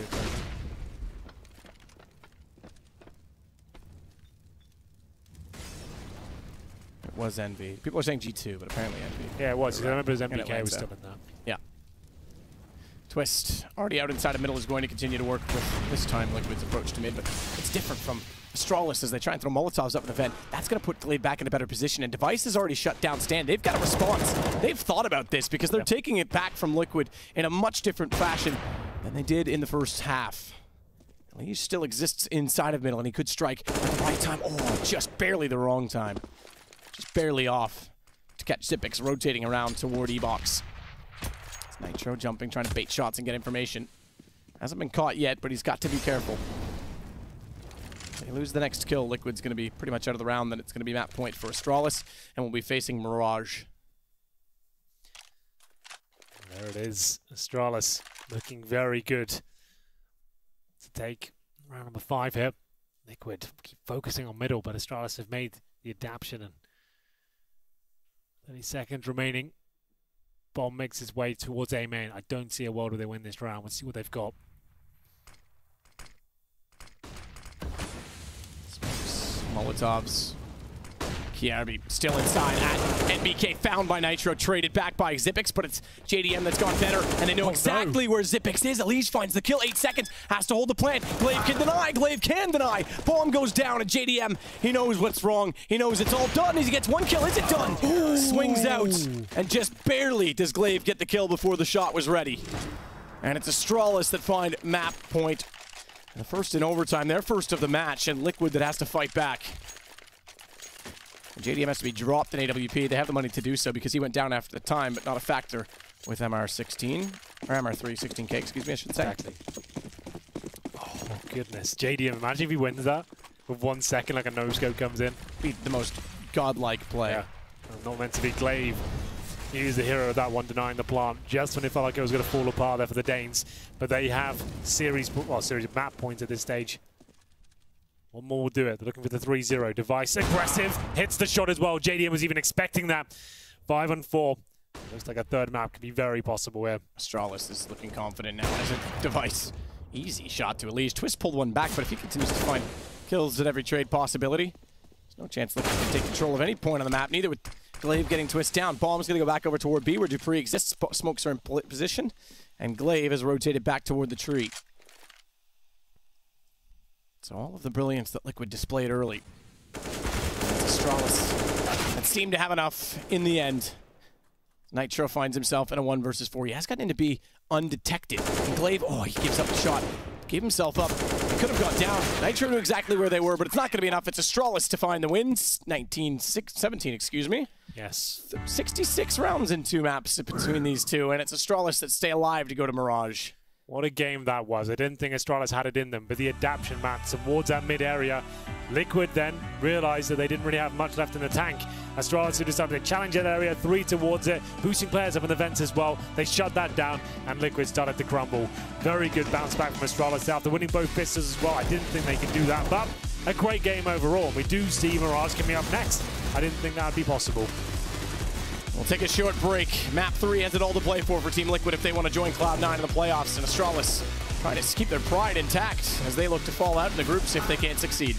It was Envy. People are saying G2, but apparently Envy. Yeah, it was. I remember his And MBK was still in there. Yeah. Twist, already out inside of middle, is going to continue to work with, this time, Liquid's approach to mid, but it's different from Astralis as they try and throw Molotovs up in the vent. That's going to put Glaive back in a better position, and Device has already shut down Stand. They've got a response. They've thought about this because they're taking it back from Liquid in a much different fashion than they did in the first half. He still exists inside of middle, and he could strike at the right time. Oh, just barely the wrong time. Just barely off to catch Zipix rotating around toward E-Box. It's Nitro jumping, trying to bait shots and get information. Hasn't been caught yet, but he's got to be careful. If they lose the next kill, Liquid's going to be pretty much out of the round. Then it's going to be map point for Astralis, and we'll be facing Mirage. There it is. Astralis looking very good to take round number 5 here. Liquid keep focusing on middle, but Astralis have made the adaptation, and 30 seconds remaining. Bomb makes his way towards A main. I don't see a world where they win this round. We'll see what they've got. Smokes, Molotovs. Kiarbi still inside at NBK, found by Nitro, traded back by Zipix, but it's JDM that's gone better, and they know exactly where Zipix is. Elise finds the kill, 8 seconds, has to hold the plant. Glaive can deny, Glaive can deny. Bomb goes down, and JDM, he knows what's wrong. He knows it's all done. He gets 1 kill. Is it done? Ooh. Swings out, and just barely does Glaive get the kill before the shot was ready. And it's Astralis that find map point. The first in overtime, their first of the match, and Liquid that has to fight back. JDM has to be dropped in AWP. They have the money to do so because he went down after the time, but not a factor with MR16. Or MR3, 16K, excuse me, I should say. Exactly. Oh, goodness. JDM, imagine if he wins that with 1 second, like a no-scope comes in. Be the most godlike play. Yeah. Not meant to be Glaive. He was the hero of that one, denying the plant just when it felt like it was going to fall apart there for the Danes. But they have series of map points at this stage. One more will do it. They're looking for the 3-0. Device aggressive. Hits the shot as well. JDM was even expecting that. 5-4. Looks like a third map could be very possible here. Astralis is looking confident now as a Device. Easy shot to Elise. Twist pulled one back, but if he continues to find kills at every trade possibility, there's no chance Liquid can take control of any point on the map, neither with Glaive getting Twist down. Bomb's going to go back over toward B where Dupree exists. Smokes are in position, and Glaive has rotated back toward the tree. So all of the brilliance that Liquid displayed early. Astralis that seemed to have enough in the end. Nitro finds himself in a 1 versus 4. He has gotten into B undetected. And Glaive, oh, he gives up the shot. Gave himself up. He could have gone down. Nitro knew exactly where they were, but it's not going to be enough. It's Astralis to find the wins. 17, excuse me. Yes. 66 rounds in 2 maps between these two, and it's Astralis that stay alive to go to Mirage. What a game that was. I didn't think Astralis had it in them, but the adaptation match towards that mid area. Liquid then realized that they didn't really have much left in the tank. Astralis who decided to challenge that area, 3 towards it, boosting players up in the vents as well. They shut that down, and Liquid started to crumble. Very good bounce back from Astralis after winning both pistols as well. I didn't think they could do that, but a great game overall. We do see Mirage coming up next. I didn't think that would be possible. We'll take a short break. Map 3 has it all to play for Team Liquid if they want to join Cloud9 in the playoffs, and Astralis trying to keep their pride intact as they look to fall out in the groups if they can't succeed.